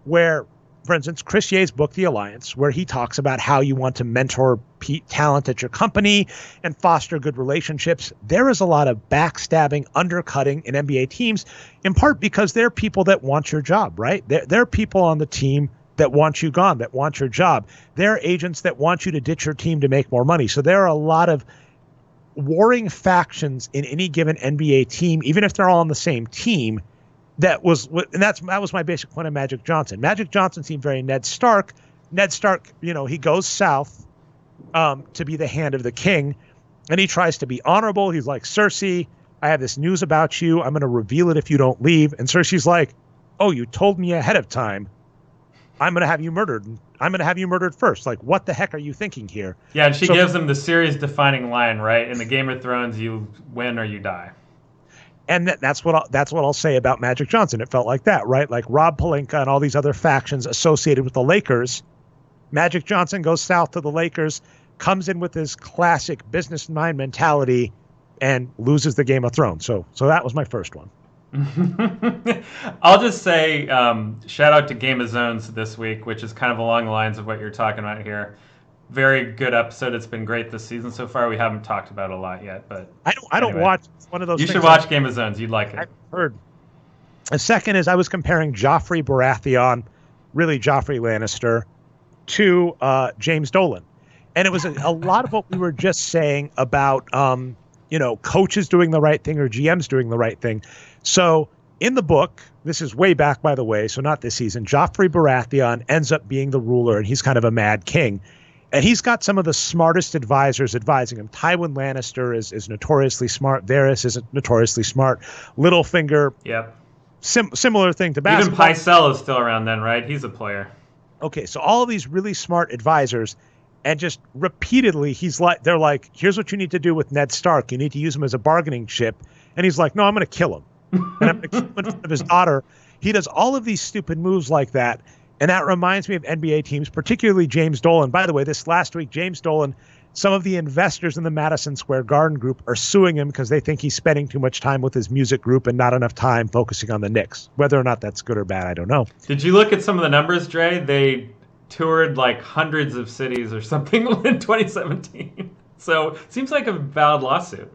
Where, for instance, Chris Ye's book, The Alliance, where he talks about how you want to mentor talent at your company and foster good relationships. There is a lot of backstabbing, undercutting in NBA teams, in part because they're people that want your job, right? They're people on the team that want you gone, that want your job. They're agents that want you to ditch your team to make more money. So there are a lot of warring factions in any given NBA team, even if they're all on the same team. That was my basic point of Magic Johnson. Magic Johnson seemed very Ned Stark. Ned Stark, he goes south to be the hand of the king, and he tries to be honorable. He's like, Cersei, I have this news about you. I'm going to reveal it if you don't leave. And Cersei's like, oh, you told me ahead of time. I'm going to have you murdered. I'm going to have you murdered first. Like, what the heck are you thinking here? Yeah, and she gives him the series-defining line, right? In the Game of Thrones, you win or you die. And that's what I'll say about Magic Johnson. It felt like that, right? Like Rob Pelinka and all these other factions associated with the Lakers. Magic Johnson goes south to the Lakers, comes in with his classic business mind mentality, and loses the Game of Thrones. So that was my first one. I'll just say shout out to Game of Zones this week, which is kind of along the lines of what you're talking about here. Very good episode. It's been great this season so far. We haven't talked about it a lot yet, but I don't watch one of those. You should watch Game of Zones. You'd like it. I've heard. The second is I was comparing Joffrey Baratheon, really Joffrey Lannister, to James Dolan, and it was a lot of what we were just saying about coaches doing the right thing or GMs doing the right thing. So in the book, this is way back, by the way, so not this season, Joffrey Baratheon ends up being the ruler, and he's kind of a mad king. And he's got some of the smartest advisors advising him. Tywin Lannister is notoriously smart. Varys is notoriously smart. Littlefinger, yep. Similar thing to basketball. Even Pycelle is still around then, right? He's a player. Okay, so all of these really smart advisors, and just repeatedly, they're like, here's what you need to do with Ned Stark. You need to use him as a bargaining chip. And he's like, no, I'm going to kill him. And I'm going to kill him in front of his daughter. He does all of these stupid moves like that. And that reminds me of NBA teams, particularly James Dolan. By the way, this last week, James Dolan, some of the investors in the Madison Square Garden group are suing him because they think he's spending too much time with his music group and not enough time focusing on the Knicks. Whether or not that's good or bad, I don't know. Did you look at some of the numbers, Dre? They toured like hundreds of cities or something in 2017. So it seems like a valid lawsuit.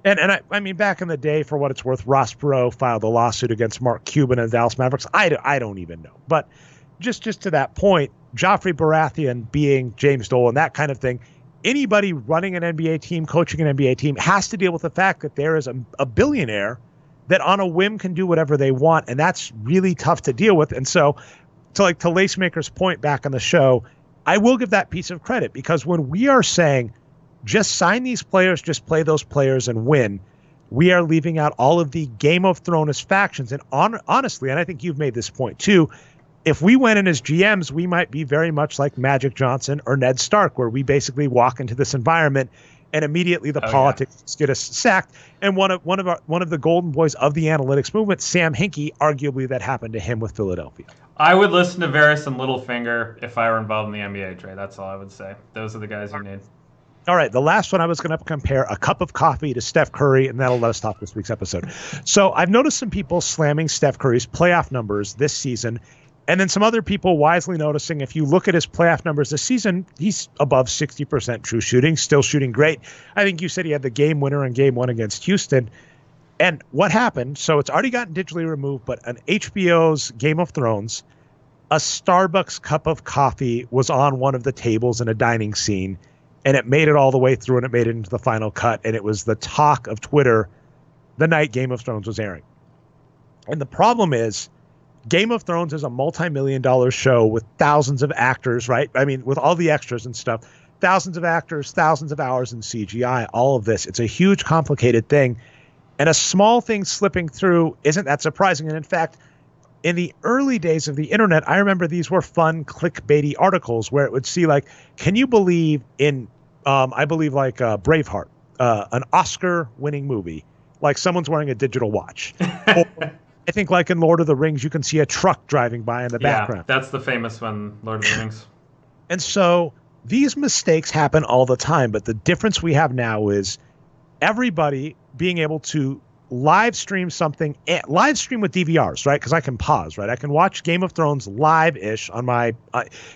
And I mean, back in the day, for what it's worth, Ross Perot filed a lawsuit against Mark Cuban and the Dallas Mavericks. I don't even know. But just to that point, Joffrey Baratheon being James Dolan, that kind of thing, anybody running an NBA team, coaching an NBA team, has to deal with the fact that there is a billionaire that on a whim can do whatever they want, and that's really tough to deal with. And so, to Lacemaker's point back on the show, I will give that piece of credit, because when we are saying just sign these players, just play those players and win, we are leaving out all of the Game of Thrones factions. And honestly, and I think you've made this point too, if we went in as GMs, we might be very much like Magic Johnson or Ned Stark, where we basically walk into this environment and immediately the politics get us sacked. And one of the golden boys of the analytics movement, Sam Hinkie, arguably that happened to him with Philadelphia. I would listen to Varys and Littlefinger if I were involved in the NBA, Dre. That's all I would say. Those are the guys you need. All right, the last one I was going to compare a cup of coffee to Steph Curry, and that'll let us stop this week's episode. So I've noticed some people slamming Steph Curry's playoff numbers this season, and then some other people wisely noticing if you look at his playoff numbers this season, he's above 60% true shooting, still shooting great. I think you said he had the game winner in game one against Houston. And what happened, so it's already gotten digitally removed, but on HBO's Game of Thrones, a Starbucks cup of coffee was on one of the tables in a dining scene, and it made it all the way through, and it made it into the final cut, and it was the talk of Twitter the night Game of Thrones was airing. And the problem is Game of Thrones is a multi-million-dollar show with thousands of actors, right? I mean, with all the extras and stuff, thousands of actors, thousands of hours in CGI, all of this. It's a huge, complicated thing. And a small thing slipping through isn't that surprising. And in fact, in the early days of the internet, I remember these were fun clickbaity articles where it would see like, can you believe in, I believe like Braveheart, an Oscar-winning movie, like someone's wearing a digital watch. Or, I think like in Lord of the Rings, you can see a truck driving by in the background. Yeah, that's the famous one, Lord of the Rings. And so these mistakes happen all the time. But the difference we have now is everybody being able to live stream something, live stream with DVRs, right? Because I can pause, right? I can watch Game of Thrones live-ish on my,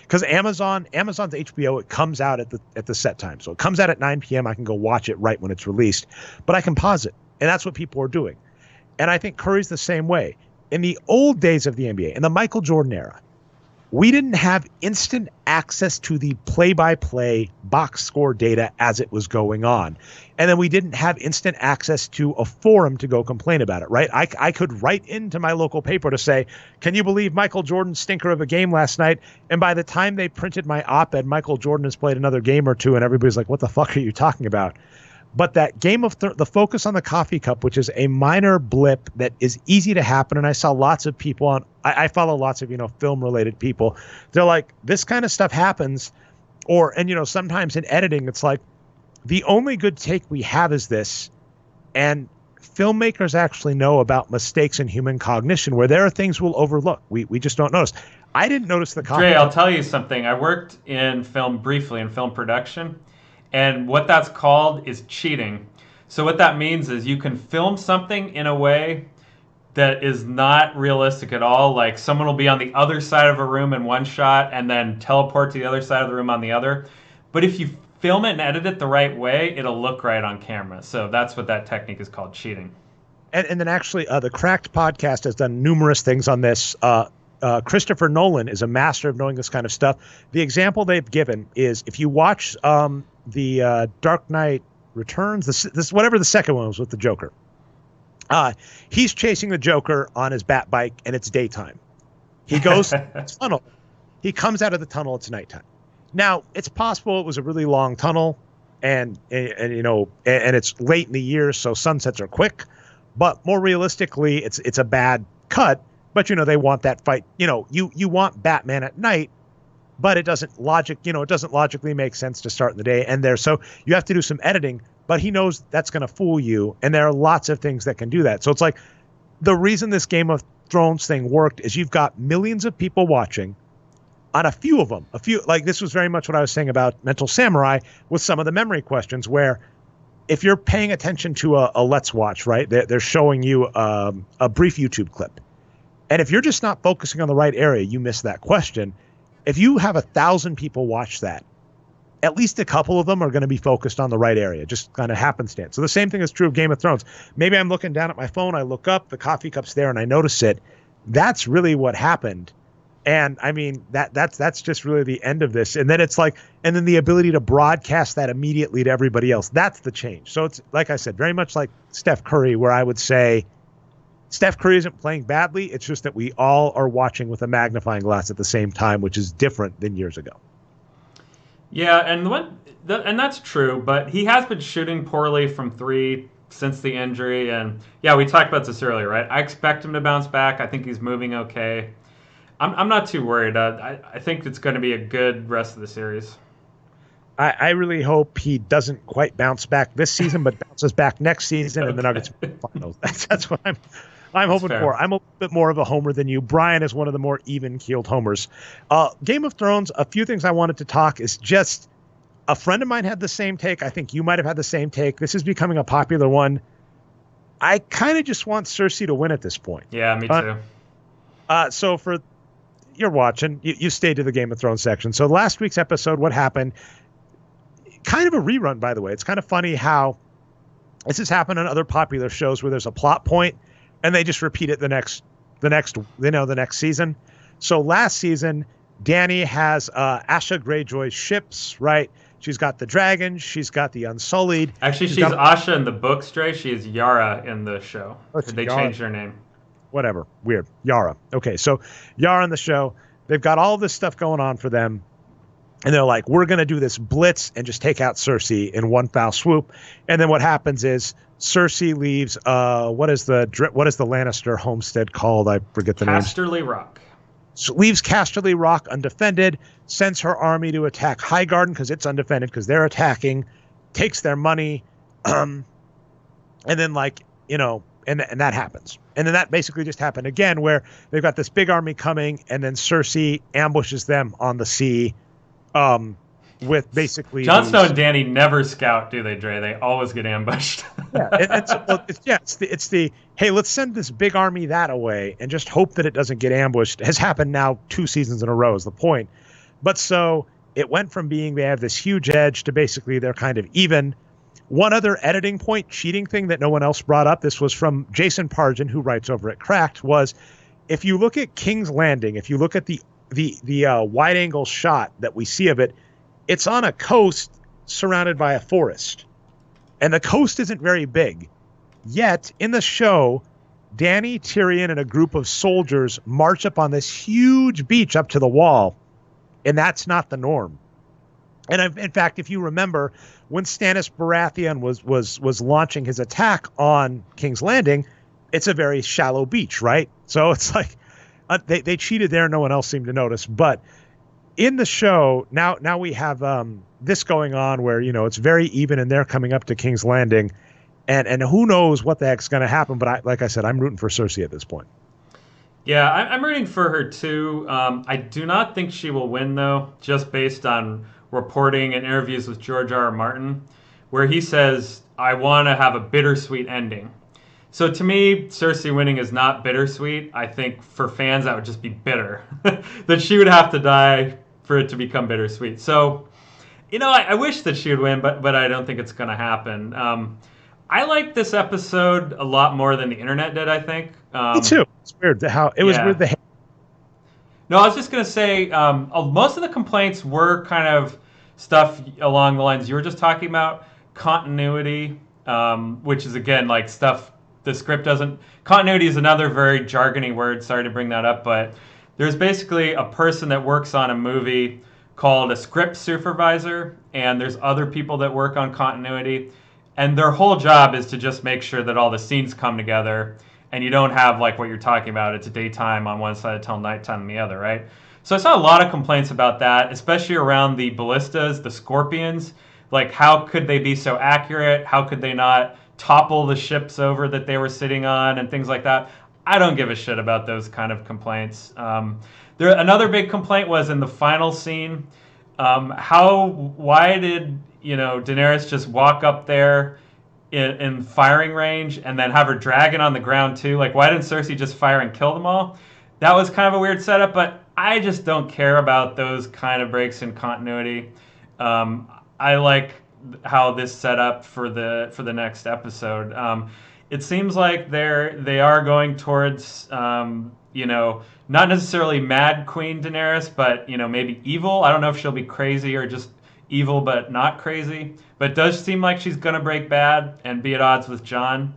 because Amazon's HBO, it comes out at the set time. So it comes out at 9 p.m. I can go watch it right when it's released. But I can pause it. And that's what people are doing. And I think Curry's the same way. In the old days of the NBA, in the Michael Jordan era, we didn't have instant access to the play-by-play box score data as it was going on. And then we didn't have instant access to a forum to go complain about it, right? I could write into my local paper to say, can you believe Michael Jordan's stinker of a game last night? And by the time they printed my op-ed, Michael Jordan has played another game or two, and everybody's like, what the fuck are you talking about? But that Game of the focus on the coffee cup, which is a minor blip that is easy to happen, and I saw lots of people on. I follow lots of film-related people. They're like, this kind of stuff happens, and sometimes in editing, it's like the only good take we have is this, and filmmakers actually know about mistakes in human cognition where there are things we'll overlook. We just don't notice. I didn't notice the coffee. Dre, I'll tell you something. I worked in film briefly in film production. And what that's called is cheating. So what that means is you can film something in a way that is not realistic at all. Like someone will be on the other side of a room in one shot and then teleport to the other side of the room on the other. But if you film it and edit it the right way, it'll look right on camera. So that's what that technique is called, cheating. And then actually, the Cracked podcast has done numerous things on this. Christopher Nolan is a master of knowing this kind of stuff. The example they've given is if you watch the Dark Knight Returns, this whatever the second one was with the Joker. He's chasing the Joker on his bat bike, and it's daytime. He goes to the tunnel. He comes out of the tunnel. It's nighttime. Now, it's possible it was a really long tunnel, and it's late in the year, so sunsets are quick. But more realistically, it's a bad cut. But they want that fight. You want Batman at night. But it doesn't logically make sense to start in the day and there. So you have to do some editing, but he knows that's going to fool you. And there are lots of things that can do that. So it's like the reason this Game of Thrones thing worked is you've got millions of people watching on a few of them. Like this was very much what I was saying about Mental Samurai with some of the memory questions where if you're paying attention to a Let's Watch, right, they're showing you a brief YouTube clip. And if you're just not focusing on the right area, you miss that question. If you have 1,000 people watch that, at least a couple of them are going to be focused on the right area, just kind of happenstance. So the same thing is true of Game of Thrones. Maybe I'm looking down at my phone, I look up, the coffee cup's there, and I notice it. That's really what happened. And I mean, that's just really the end of this. And then it's like, and then the ability to broadcast that immediately to everybody else. That's the change. So it's, like I said, very much like Steph Curry, where I would say, Steph Curry isn't playing badly. It's just that we all are watching with a magnifying glass at the same time, which is different than years ago. Yeah, and that's true. But he has been shooting poorly from three since the injury. And yeah, we talked about this earlier, right? I expect him to bounce back. I think he's moving okay. I'm not too worried. I think it's going to be a good rest of the series. I really hope he doesn't quite bounce back this season, but bounces back next season okay. And the Nuggets finals. That's what I'm hoping for. I'm a bit more of a homer than you. Brian is one of the more even-keeled homers. Game of Thrones, a few things I wanted to talk is just a friend of mine had the same take. I think you might have had the same take. This is becoming a popular one. I kind of just want Cersei to win at this point. Yeah, me too. So for you're watching, you stayed to the Game of Thrones section. So last week's episode, what happened? Kind of a rerun, by the way. It's kind of funny how this has happened on other popular shows where there's a plot point and they just repeat it the next season. So last season, Dany has Asha Greyjoy's ships, right? She's got the dragons. She's got the Unsullied. Actually, she's Asha in the books, Dre. She is Yara in the show. They changed her name. Whatever. Weird. Yara. Okay, so Yara in the show. They've got all this stuff going on for them. And they're like, we're going to do this blitz and just take out Cersei in one foul swoop. And then what happens is Cersei leaves, what is the Lannister homestead called? I forget the name. Casterly Rock. So leaves Casterly Rock undefended, sends her army to attack Highgarden because it's undefended because they're attacking, takes their money, and then and that happens. And then that basically just happened again where they've got this big army coming and then Cersei ambushes them on the sea with basically... Jon Snow and Dany never scout, do they, Dre? They always get ambushed. It's the, hey, let's send this big army that away and just hope that it doesn't get ambushed. It has happened now 2 seasons in a row is the point. But so it went from being they have this huge edge to basically they're kind of even. One other editing point, cheating thing that no one else brought up, this was from Jason Pargin, who writes over at Cracked, was if you look at King's Landing, if you look at the wide angle shot that we see of it, it's on a coast surrounded by a forest. And the coast isn't very big. Yet, in the show, Dany, Tyrion, and a group of soldiers march up on this huge beach up to the wall. And that's not the norm. And in fact, if you remember, when Stannis Baratheon was launching his attack on King's Landing, it's a very shallow beach, right? So it's like they cheated there. No one else seemed to notice. But in the show, now we have this going on where, it's very even and they're coming up to King's Landing. And who knows what the heck's going to happen. But like I said, I'm rooting for Cersei at this point. Yeah, I'm rooting for her too. I do not think she will win, though, just based on reporting and interviews with George R.R. Martin, where he says, I want to have a bittersweet ending. So to me, Cersei winning is not bittersweet. I think for fans, that would just be bitter. That she would have to die for it to become bittersweet. So, I wish that she would win, but I don't think it's going to happen. I like this episode a lot more than the internet did, I think. Me too. It's weird how it was weird. No, I was just going to say most of the complaints were kind of stuff along the lines you were just talking about. Continuity, which is, again, like stuff the script doesn't... Continuity is another very jargony word. Sorry to bring that up, but there's basically a person that works on a movie called a script supervisor, and there's other people that work on continuity, and their whole job is to just make sure that all the scenes come together, and you don't have, like what you're talking about, it's daytime on one side until nighttime on the other, right? So I saw a lot of complaints about that, especially around the ballistas, the scorpions. Like, how could they be so accurate? How could they not topple the ships over that they were sitting on and things like that? I don't give a shit about those kind of complaints. Another big complaint was in the final scene. Why did Daenerys just walk up there in firing range and then have her dragon on the ground too? Like, why didn't Cersei just fire and kill them all? That was kind of a weird setup, but I just don't care about those kind of breaks in continuity. I like how this set up for the next episode. It seems like they are going towards not necessarily Mad Queen Daenerys, but maybe evil. I don't know if she'll be crazy or just evil but not crazy. But it does seem like she's going to break bad and be at odds with Jon,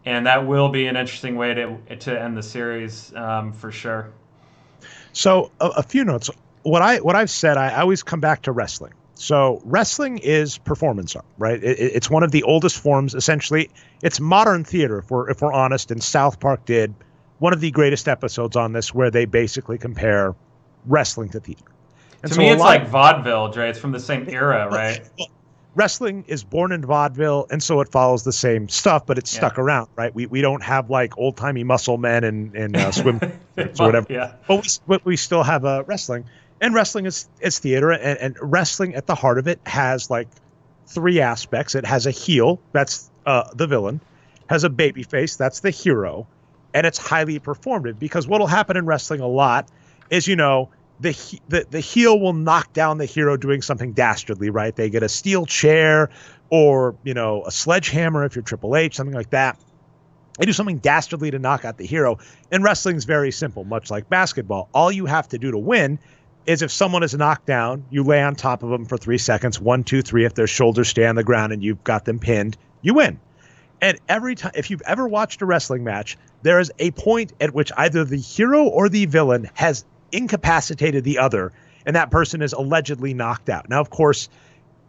and that will be an interesting way to end the series for sure. So a few notes. What I've said, I always come back to wrestling. So wrestling is performance art, right? It's one of the oldest forms. Essentially, it's modern theater, if we're honest. And South Park did one of the greatest episodes on this, where they basically compare wrestling to theater. And to me, it's like vaudeville, Dre. It's from the same era, right? Wrestling is born in vaudeville, and so it follows the same stuff, but it's stuck around, right? We don't have like old timey muscle men and swim or whatever. Yeah. But we still have wrestling. And wrestling is theater, and wrestling at the heart of it has like 3 aspects. It has a heel, that's the villain, has a baby face, that's the hero, and it's highly performative, because what will happen in wrestling a lot is, the heel will knock down the hero doing something dastardly, right? They get a steel chair or, a sledgehammer if you're Triple H, something like that. They do something dastardly to knock out the hero. And wrestling's very simple, much like basketball. All you have to do to win is if someone is knocked down, you lay on top of them for 3 seconds, 1, 2, 3. If their shoulders stay on the ground and you've got them pinned, you win. And every time, if you've ever watched a wrestling match, there is a point at which either the hero or the villain has incapacitated the other, and that person is allegedly knocked out. Now, of course,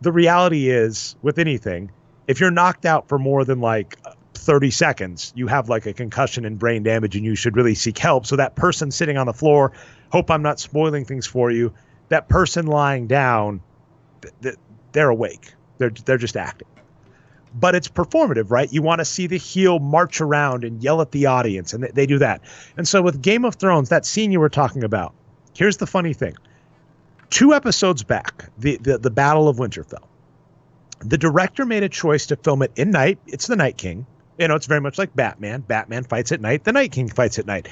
the reality is with anything, if you're knocked out for more than like 30 seconds, you have like a concussion and brain damage, and you should really seek help. So that person sitting on the floor, hope I'm not spoiling things for you, that person lying down, they're awake. They're just acting. But it's performative, right? You want to see the heel march around and yell at the audience, and they do that. And so with Game of Thrones, that scene you were talking about, here's the funny thing. 2 episodes back, the Battle of Winterfell, the director made a choice to film it in night. It's the Night King. You know, it's very much like Batman. Batman fights at night. The Night King fights at night.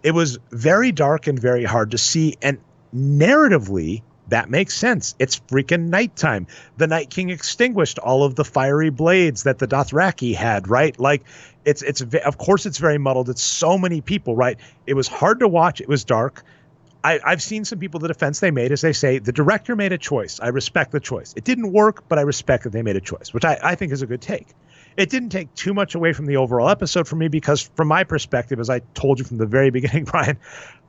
It was very dark and very hard to see. And narratively, that makes sense. It's freaking nighttime. The Night King extinguished all of the fiery blades that the Dothraki had, right? Like, it's of course it's very muddled. It's so many people, right? It was hard to watch. It was dark. I've seen some people, the defense they made is they say the director made a choice. I respect the choice. It didn't work, but I respect that they made a choice, which I think is a good take. It didn't take too much away from the overall episode for me because from my perspective, as I told you from the very beginning, Brian,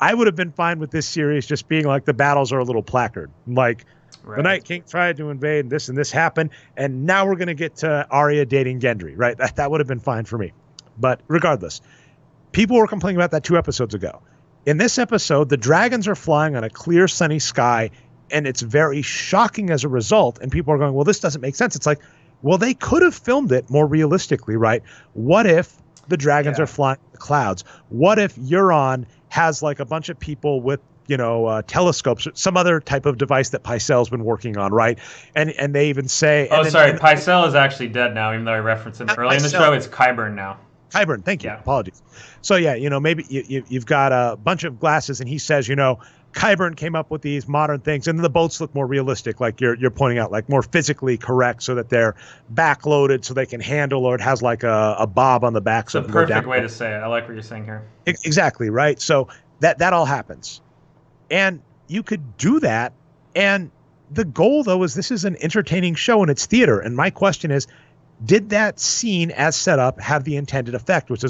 I would have been fine with this series just being like the battles are a little placard. Like the Night King tried to invade and this happened. And now we're going to get to Arya dating Gendry, right? That would have been fine for me. But regardless, people were complaining about that 2 episodes ago. In this episode, the dragons are flying on a clear, sunny sky, and it's very shocking as a result. And people are going, well, this doesn't make sense. It's like, well, they could have filmed it more realistically, right? What if the dragons are flying in the clouds? What if Euron has like a bunch of people with, telescopes, some other type of device that Pycelle's been working on, right? And they even say... Pycelle is actually dead now, even though I referenced him early in the show. It's Qyburn now. Qyburn, thank you. Yeah. Apologies. So yeah, maybe you've got a bunch of glasses, and he says, Qyburn came up with these modern things, and the boats look more realistic, like you're pointing out, like more physically correct, so that they're backloaded, so they can handle, or it has like a bob on the back. It's a perfect way to say it. I like what you're saying here. Exactly right. So that all happens, and you could do that. And the goal, though, is this is an entertaining show and it's theater. And my question is, did that scene as set up have the intended effect, which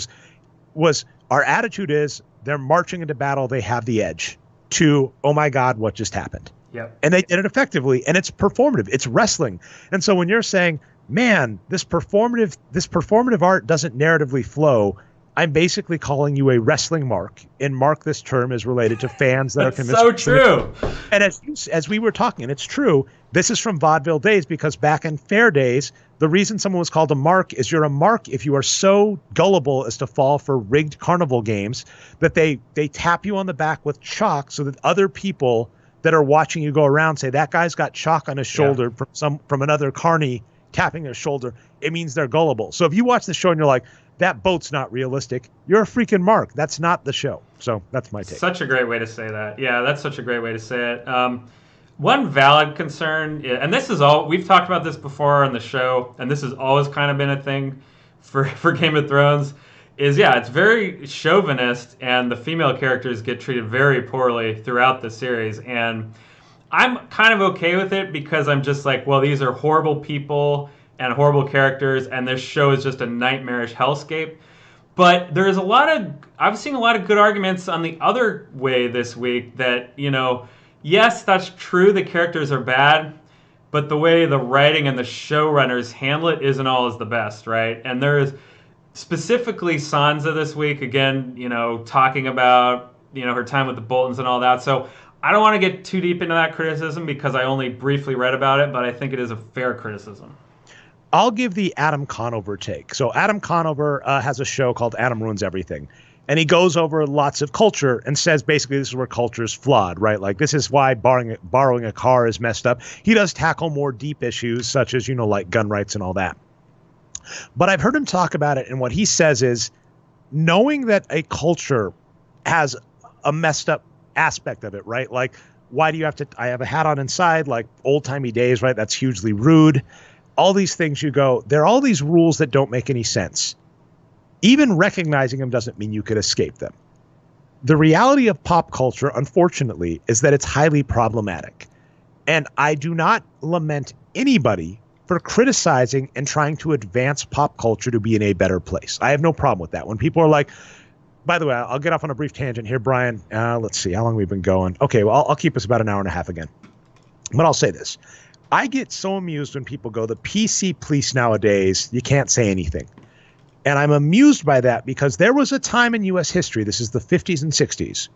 was our attitude is they're marching into battle, they have the edge, to, oh my God, what just happened? Yep. And they did it effectively, and it's performative. It's wrestling. And so when you're saying, man, this performative art doesn't narratively flow, I'm basically calling you a wrestling mark. And mark, this term is related to fans that are convinced. So true. And as we were talking, and it's true, this is from vaudeville days, because back in fair days, the reason someone was called a mark is you're a mark if you are so gullible as to fall for rigged carnival games that they tap you on the back with chalk so that other people that are watching you go around say, that guy's got chalk on his shoulder from another carny tapping their shoulder. It means they're gullible. So if you watch the show and you're like, that boat's not realistic, you're a freaking mark. That's not the show. So that's my take. Such a great way to say that. Yeah, that's such a great way to say it. One valid concern, and this is all, we've talked about this before on the show, and this has always kind of been a thing for Game of Thrones, is, it's very chauvinist, and the female characters get treated very poorly throughout the series. And I'm kind of okay with it because I'm just like, well, these are horrible people and horrible characters, and this show is just a nightmarish hellscape. But there's I've seen a lot of good arguments on the other way this week that, yes, that's true, the characters are bad, but the way the writing and the showrunners handle it isn't always the best, right? And there's specifically Sansa this week, again, talking about, her time with the Boltons and all that. So I don't want to get too deep into that criticism because I only briefly read about it, but I think it is a fair criticism. I'll give the Adam Conover take. So Adam Conover has a show called Adam Ruins Everything. And he goes over lots of culture and says basically this is where culture is flawed, right? Like this is why borrowing a car is messed up. He does tackle more deep issues such as, like gun rights and all that. But I've heard him talk about it. And what he says is knowing that a culture has a messed up aspect of it, right? Like, why do you have to, I have a hat on inside, like old timey days, right? That's hugely rude. All these things you go, there are all these rules that don't make any sense. Even recognizing them doesn't mean you could escape them. The reality of pop culture, unfortunately, is that it's highly problematic. And I do not lament anybody for criticizing and trying to advance pop culture to be in a better place. I have no problem with that. When people are like, by the way, I'll get off on a brief tangent here, Brian. Let's see how long we've been going. Okay, well, I'll keep us about an hour and a half again. But I'll say this. I get so amused when people go, the PC police nowadays, you can't say anything. And I'm amused by that because there was a time in U.S. history, this is the 50s and 60s,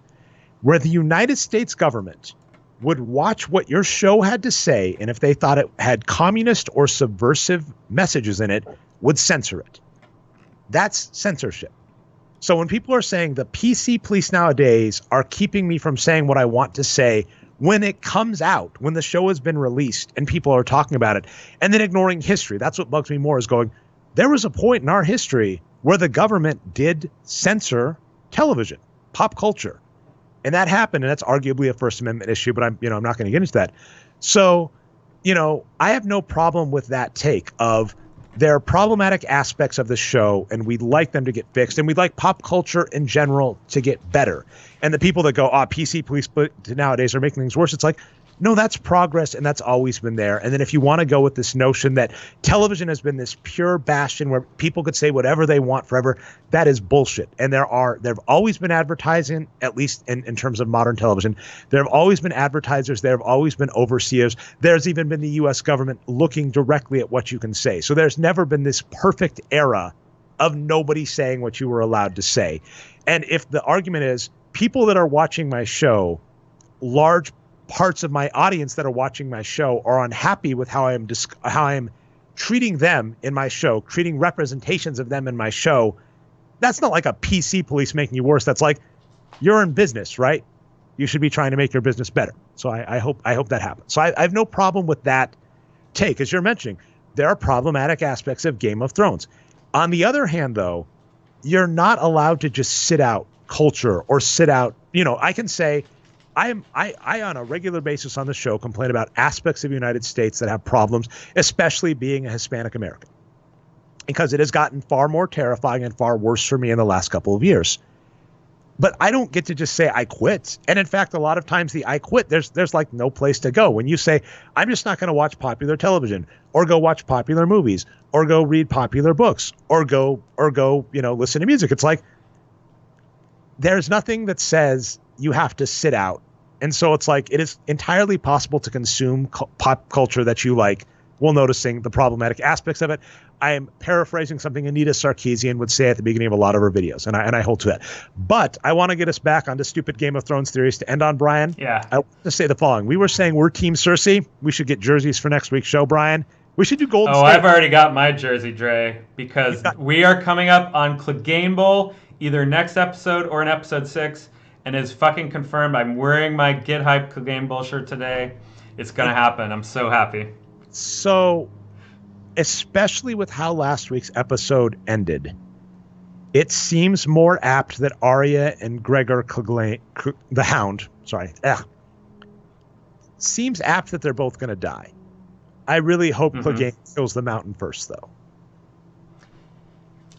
where the United States government would watch what your show had to say, and if they thought it had communist or subversive messages in it, would censor it. That's censorship. So when people are saying the PC police nowadays are keeping me from saying what I want to say, when it comes out, when the show has been released and people are talking about it, and then ignoring history, that's what bugs me more, is going, there was a point in our history where the government did censor television, pop culture. And that happened, and that's arguably a First Amendment issue, but I'm not going to get into that. So, I have no problem with that take of there are problematic aspects of the show, and we'd like them to get fixed, and we'd like pop culture in general to get better. And the people that go, PC police nowadays are making things worse, it's like, no, that's progress, and that's always been there. And then if you want to go with this notion that television has been this pure bastion where people could say whatever they want forever, that is bullshit. And there have always been advertising, at least in terms of modern television. There have always been advertisers. There have always been overseers. There's even been the U.S. government looking directly at what you can say. So there's never been this perfect era of nobody saying what you were allowed to say. And if the argument is people that are watching my show, large parts of my audience that are watching my show are unhappy with how I am treating them in my show, treating representations of them in my show, that's not like a PC police making you worse. That's like, you're in business, right? You should be trying to make your business better. So I hope that happens. So I have no problem with that take. As you're mentioning, there are problematic aspects of Game of Thrones. On the other hand, though, you're not allowed to just sit out culture or sit out, I can say, I on a regular basis on the show complain about aspects of the United States that have problems, especially being a Hispanic American, because it has gotten far more terrifying and far worse for me in the last couple of years. But I don't get to just say I quit. And in fact, a lot of times the I quit, there's like no place to go. When you say, I'm just not going to watch popular television or go watch popular movies or go read popular books or go, listen to music. It's like, there's nothing that says you have to sit out. And so it's like, it is entirely possible to consume pop culture that you like while noticing the problematic aspects of it. I am paraphrasing something Anita Sarkeesian would say at the beginning of a lot of her videos, and I hold to that. But I want to get us back onto stupid Game of Thrones theories to end on, Brian. Yeah. I want to say the following. We were saying we're Team Cersei. We should get jerseys for next week's show, Brian. We should do Golden State. I've already got my jersey, Dre, because we are coming up on Clegane either next episode or in episode 6, and it's fucking confirmed. I'm wearing my Get Hype Clegane shirt today. It's going to happen. I'm so happy. So, especially with how last week's episode ended, it seems more apt that Arya and Gregor Clegane, the Hound, seems apt that they're both going to die. I really hope Clegane kills the Mountain first, though.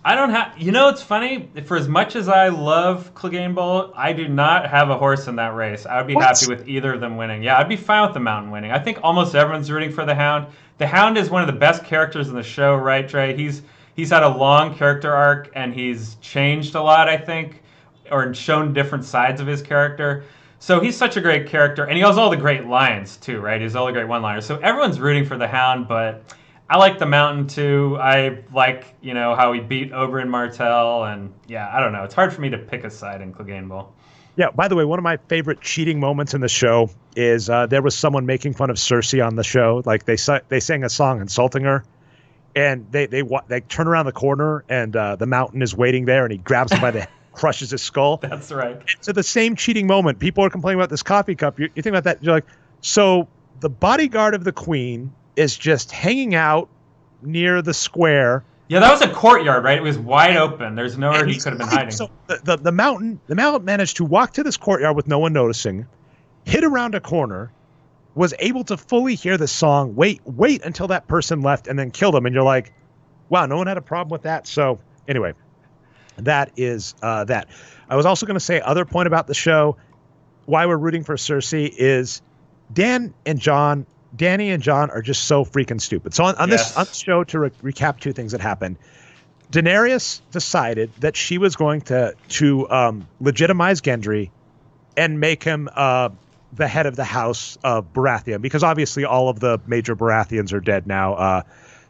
I don't have... it's funny. For as much as I love Clegane, I do not have a horse in that race. I would be happy with either of them winning. Yeah, I'd be fine with the Mountain winning. I think almost everyone's rooting for the Hound. The Hound is one of the best characters in the show, right, Trey? He's had a long character arc, and he's changed a lot, I think, or shown different sides of his character. So he's such a great character, and he has all the great lines, too, right? He has all the great one-liners. So everyone's rooting for the Hound, but... I like the Mountain, too. I like, how he beat Oberyn Martell. And, yeah, I don't know. It's hard for me to pick a side in Clegane. Yeah, by the way, one of my favorite cheating moments in the show is there was someone making fun of Cersei on the show. Like, they sang a song insulting her. And they turn around the corner, and the Mountain is waiting there, and he grabs him by the head, crushes his skull. That's right. So the same cheating moment. People are complaining about this coffee cup. You think about that. You're like, so the bodyguard of the queen is just hanging out near the square. Yeah, that was a courtyard, right? It was wide open. There's nowhere he could have been hiding. So the Mountain managed to walk to this courtyard with no one noticing, hid around a corner, was able to fully hear the song, wait until that person left, and then killed him. And you're like, wow, no one had a problem with that. So anyway. That is that. I was also going to say other point about the show, why we're rooting for Cersei is Danny and John are just so freaking stupid. So on this show, to recap two things that happened, Daenerys decided that she was going to legitimize Gendry and make him the head of the house of Baratheon, because obviously all of the major Baratheons are dead now.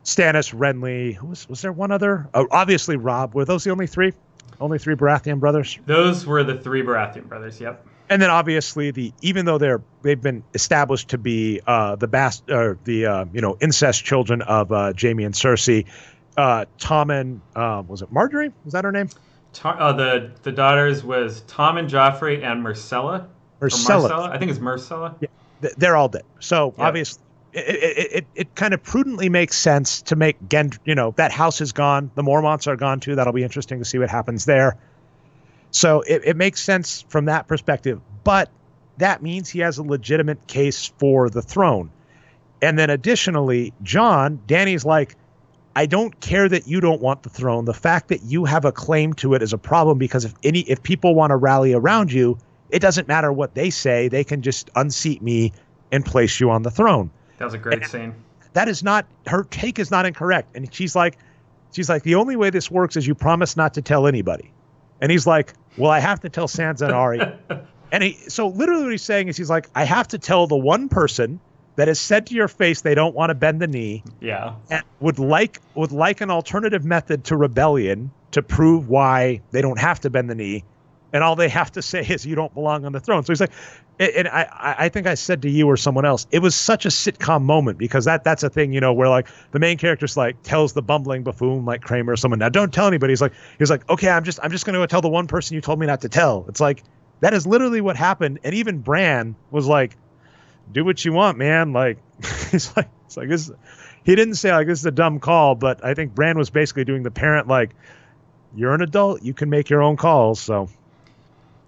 Stannis, Renly, was there one other? Oh, obviously Robb. Were those the only three? Only three Baratheon brothers? Those were the three Baratheon brothers, yep. And then obviously even though they've been established to be the incest children of Jaime and Cersei, Tom and was it Marjorie? Was that her name? The daughters was Tom and Joffrey and Myrcella. Marcella. I think it's Myrcella. Yeah, they're all dead. So obviously it kind of prudently makes sense to make that house is gone. The Mormonts are gone too. That'll be interesting to see what happens there. So it makes sense from that perspective, but that means he has a legitimate case for the throne. And then additionally, Danny's like, I don't care that you don't want the throne. The fact that you have a claim to it is a problem, because if people want to rally around you, it doesn't matter what they say. They can just unseat me and place you on the throne. That was a great scene. That is not, her take is not incorrect. And she's like, the only way this works is you promise not to tell anybody. And he's like, well, I have to tell Sansa and Arya. So literally what he's saying is, he's like, I have to tell the one person that has said to your face they don't want to bend the knee. Yeah. And would like an alternative method to rebellion to prove why they don't have to bend the knee. And all they have to say is you don't belong on the throne. So he's like, and I think I said to you or someone else, it was such a sitcom moment, because that's a thing, where like the main character's like tells the bumbling buffoon like Kramer or someone, now don't tell anybody. He's like, okay, I'm just going to go tell the one person you told me not to tell. It's like, that is literally what happened. And even Bran was like, do what you want, man. Like, it's like this. He didn't say like this is a dumb call, but I think Bran was basically doing the parent, like, you're an adult, you can make your own calls. So.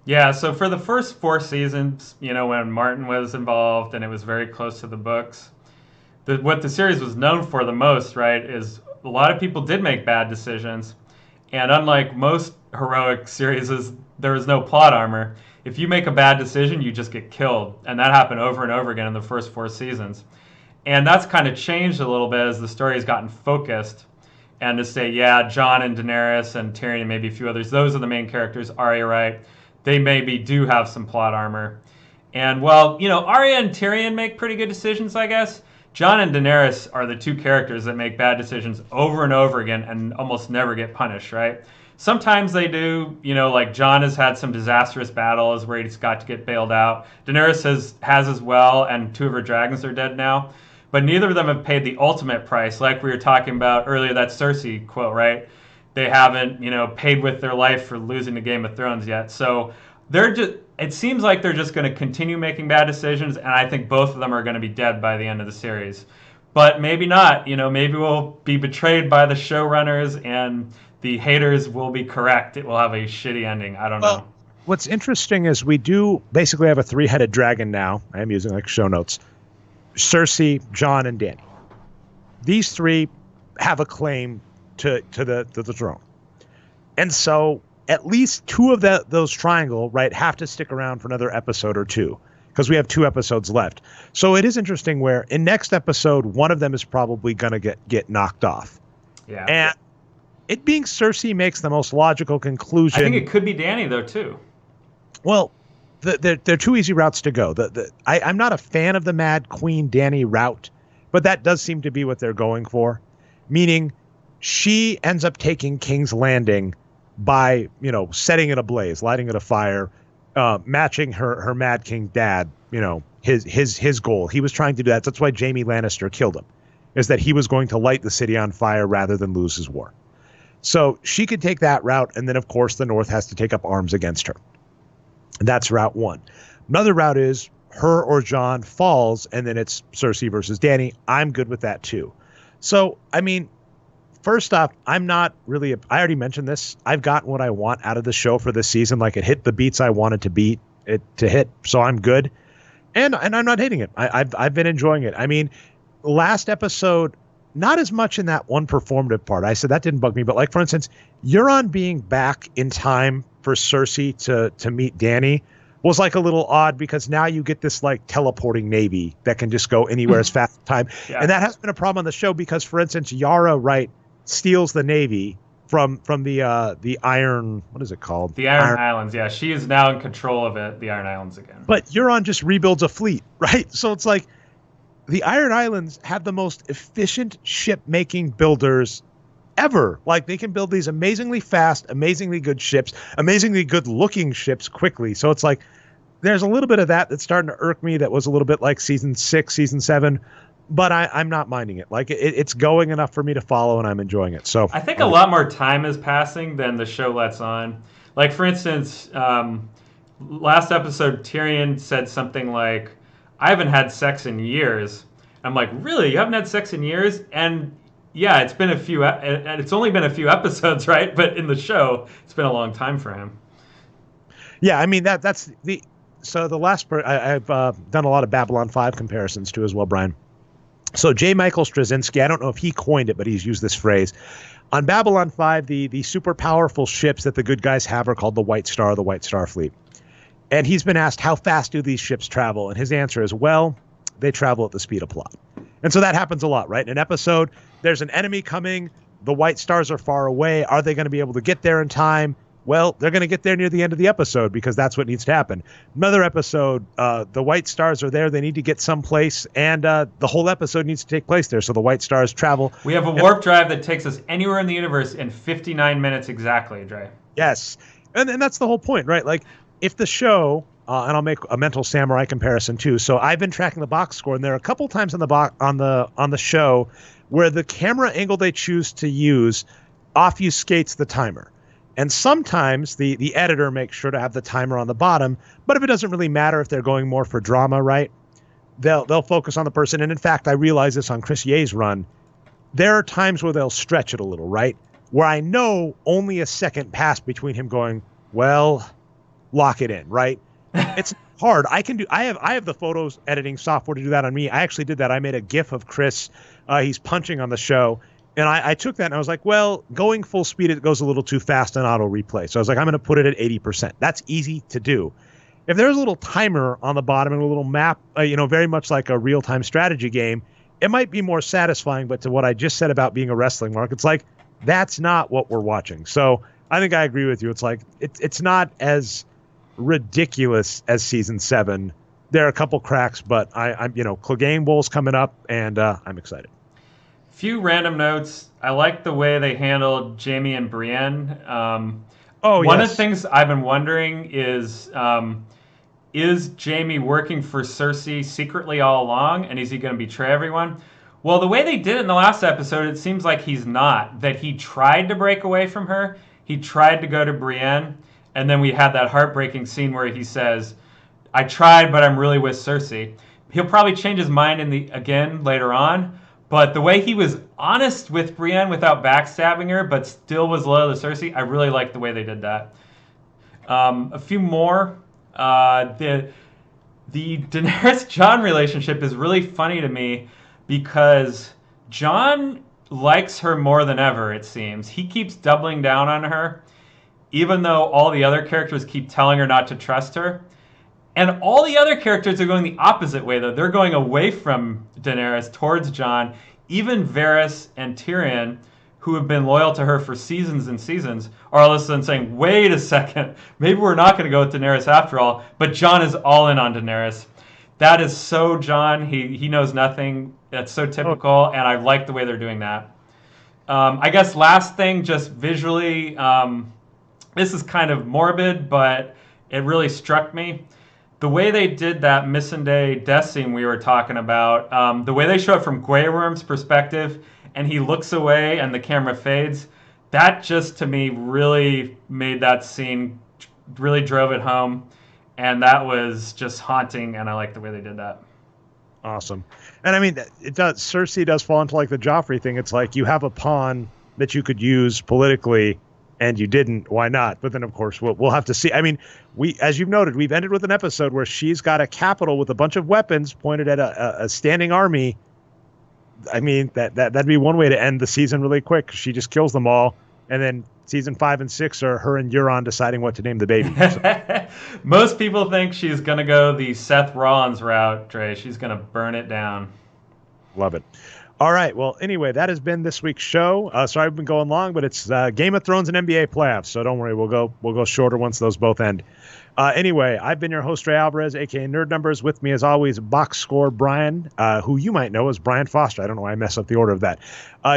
Yeah, so for the first 4 seasons, when Martin was involved and it was very close to the books, what the series was known for the most, right, is a lot of people did make bad decisions. And unlike most heroic series, there was no plot armor. If you make a bad decision, you just get killed. And that happened over and over again in the first 4 seasons. And that's kind of changed a little bit as the story has gotten focused. And to say, yeah, Jon and Daenerys and Tyrion and maybe a few others, those are the main characters. Arya, right? They maybe do have some plot armor. And while, Arya and Tyrion make pretty good decisions, I guess, Jon and Daenerys are the two characters that make bad decisions over and over again and almost never get punished, right? Sometimes they do, like Jon has had some disastrous battles where he's got to get bailed out. Daenerys has as well, and 2 of her dragons are dead now. But neither of them have paid the ultimate price, like we were talking about earlier, that Cersei quote, right? They haven't, paid with their life for losing the Game of Thrones yet. So it seems like they're just going to continue making bad decisions, and I think both of them are going to be dead by the end of the series. But maybe not. Maybe we'll be betrayed by the showrunners and the haters will be correct. It will have a shitty ending. I don't know. What's interesting is we do basically have a 3-headed dragon now. I am using like show notes. Cersei, Jon, and Danny. These 3 have a claim to the throne. And so at least 2 of those triangle, right, have to stick around for another episode or 2, because we have 2 episodes left. So it is interesting where in next episode, one of them is probably going to get knocked off. Yeah. And it being Cersei makes the most logical conclusion. I think it could be Danny, though, too. Well, there are 2 easy routes to go. I'm not a fan of the Mad Queen Danny route, but that does seem to be what they're going for, meaning she ends up taking King's Landing by, setting it ablaze, lighting it afire, matching her Mad King dad, his goal. He was trying to do that. That's why Jaime Lannister killed him, is that he was going to light the city on fire rather than lose his war. So she could take that route, and then, of course, the North has to take up arms against her. That's route 1. Another route is her or Jon falls, and then it's Cersei versus Danny. I'm good with that, too. So, I mean, first off, I'm not really I already mentioned this. I've gotten what I want out of the show for this season. Like, it hit the beats I wanted to hit, so I'm good. And I'm not hating it. I've been enjoying it. I mean, last episode, not as much in that one performative part. I said that didn't bug me, but like, for instance, Euron being back in time for Cersei to meet Dany was like a little odd, because now you get this like teleporting navy that can just go anywhere as fast as time. Yeah. And that has been a problem on the show because, for instance, Yara, right, steals the navy from the Iron, what is it called? The Iron Islands. Yeah, she is now in control of it, the Iron Islands again. But Euron just rebuilds a fleet, right? So it's like the Iron Islands have the most efficient ship-making builders ever. Like, they can build these amazingly fast, amazingly good ships, amazingly good-looking ships quickly. So it's like there's a little bit of that that's starting to irk me. That was a little bit like season 6, season 7. But I'm not minding it. Like, it's going enough for me to follow, and I'm enjoying it. So I think a lot more time is passing than the show lets on. Like, for instance, last episode, Tyrion said something like, I haven't had sex in years. I'm like, really? You haven't had sex in years? And yeah, it's only been a few episodes, right? But in the show, it's been a long time for him. Yeah, I mean, so the last part, I've done a lot of Babylon 5 comparisons too as well, Brian. So J. Michael Straczynski, I don't know if he coined it, but he's used this phrase. On Babylon 5, the super powerful ships that the good guys have are called the White Star, the White Star Fleet. And he's been asked, how fast do these ships travel? And his answer is, well, they travel at the speed of plot. And so that happens a lot, right? In an episode, there's an enemy coming. The White Stars are far away. Are they going to be able to get there in time? Well, they're going to get there near the end of the episode because that's what needs to happen. Another episode, the White Stars are there. They need to get someplace, and the whole episode needs to take place there. So the White Stars travel. We have a warp drive that takes us anywhere in the universe in 59 minutes exactly, Dre. Yes. And that's the whole point, right? Like, if the show, and I'll make a mental samurai comparison too. So I've been tracking the box score, and there are a couple times on the show where the camera angle they choose to use obfuscates the timer. And sometimes the editor makes sure to have the timer on the bottom, but if it doesn't really matter, if they're going more for drama, right, they'll focus on the person. And in fact, I realized this on Chris Ye's run. There are times where they'll stretch it a little, right, where I know only a second passed between him going, well, lock it in, right? It's hard. I have the photos editing software to do that on me. I actually did that. I made a GIF of Chris. He's punching on the show. And I took that and I was like, well, going full speed, it goes a little too fast on auto replay. So I was like, I'm going to put it at 80%. That's easy to do. If there's a little timer on the bottom and a little map, very much like a real-time strategy game, it might be more satisfying. But to what I just said about being a wrestling mark, it's like, that's not what we're watching. So I think I agree with you. It's like, it's not as ridiculous as season 7. There are a couple cracks, but I'm Clegane Bowl's coming up, and I'm excited. Few random notes. I like the way they handled Jaime and Brienne. One of the things I've been wondering is Jaime working for Cersei secretly all along, and is he going to betray everyone? Well, the way they did it in the last episode, it seems like he's not. That he tried to break away from her. He tried to go to Brienne, and then we had that heartbreaking scene where he says, I tried, but I'm really with Cersei. He'll probably change his mind again later on. But the way he was honest with Brienne without backstabbing her, but still was loyal to Cersei, I really like the way they did that. A few more. The Daenerys-Jon relationship is really funny to me because Jon likes her more than ever, it seems. He keeps doubling down on her, even though all the other characters keep telling her not to trust her. And all the other characters are going the opposite way, though. They're going away from Daenerys towards Jon. Even Varys and Tyrion, who have been loyal to her for seasons and seasons, are all of a sudden saying, wait a second, maybe we're not going to go with Daenerys after all. But Jon is all in on Daenerys. That is so Jon. He knows nothing. That's so typical, and I like the way they're doing that. I guess last thing, just visually, this is kind of morbid, but it really struck me. The way they did that Missandei death scene we were talking about, the way they show it from Grey Worm's perspective, and he looks away and the camera fades, that just to me really made that scene, really drove it home. And that was just haunting, and I like the way they did that. Awesome. And I mean, it does. Cersei does fall into like the Joffrey thing. It's like you have a pawn that you could use politically, and you didn't. Why not? But then, of course, we'll have to see. I mean, as you've noted, we've ended with an episode where she's got a capital with a bunch of weapons pointed at a standing army. I mean, that'd be one way to end the season really quick. She just kills them all, and then season 5 and 6 are her and Euron deciding what to name the baby. So. Most people think she's gonna go the Seth Rollins route, Trey. She's gonna burn it down. Love it. All right. Well, anyway, that has been this week's show. Sorry I've been going long, but it's Game of Thrones and NBA playoffs, so don't worry. We'll go shorter once those both end. Anyway, I've been your host, Ray Alvarez, aka Nerd Numbers. With me, as always, Boxscore Brian, who you might know as Brian Foster. I don't know why I messed up the order of that.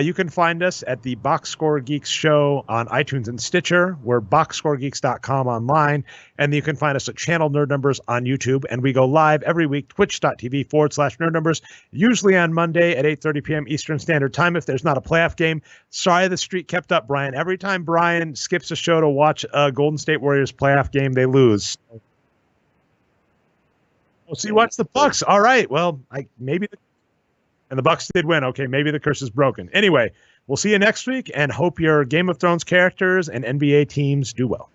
You can find us at the Boxscore Geeks show on iTunes and Stitcher. We're boxscoregeeks.com online. And you can find us at Channel Nerd Numbers on YouTube. And we go live every week, twitch.tv/Nerd Numbers, usually on Monday at 8:30 p.m. Eastern Standard Time if there's not a playoff game. Sorry the streak kept up, Brian. Every time Brian skips a show to watch a Golden State Warriors playoff game, they lose. Well, so you watch the Bucks. All right. Well, and the Bucks did win. Okay, maybe the curse is broken. Anyway, we'll see you next week and hope your Game of Thrones characters and NBA teams do well.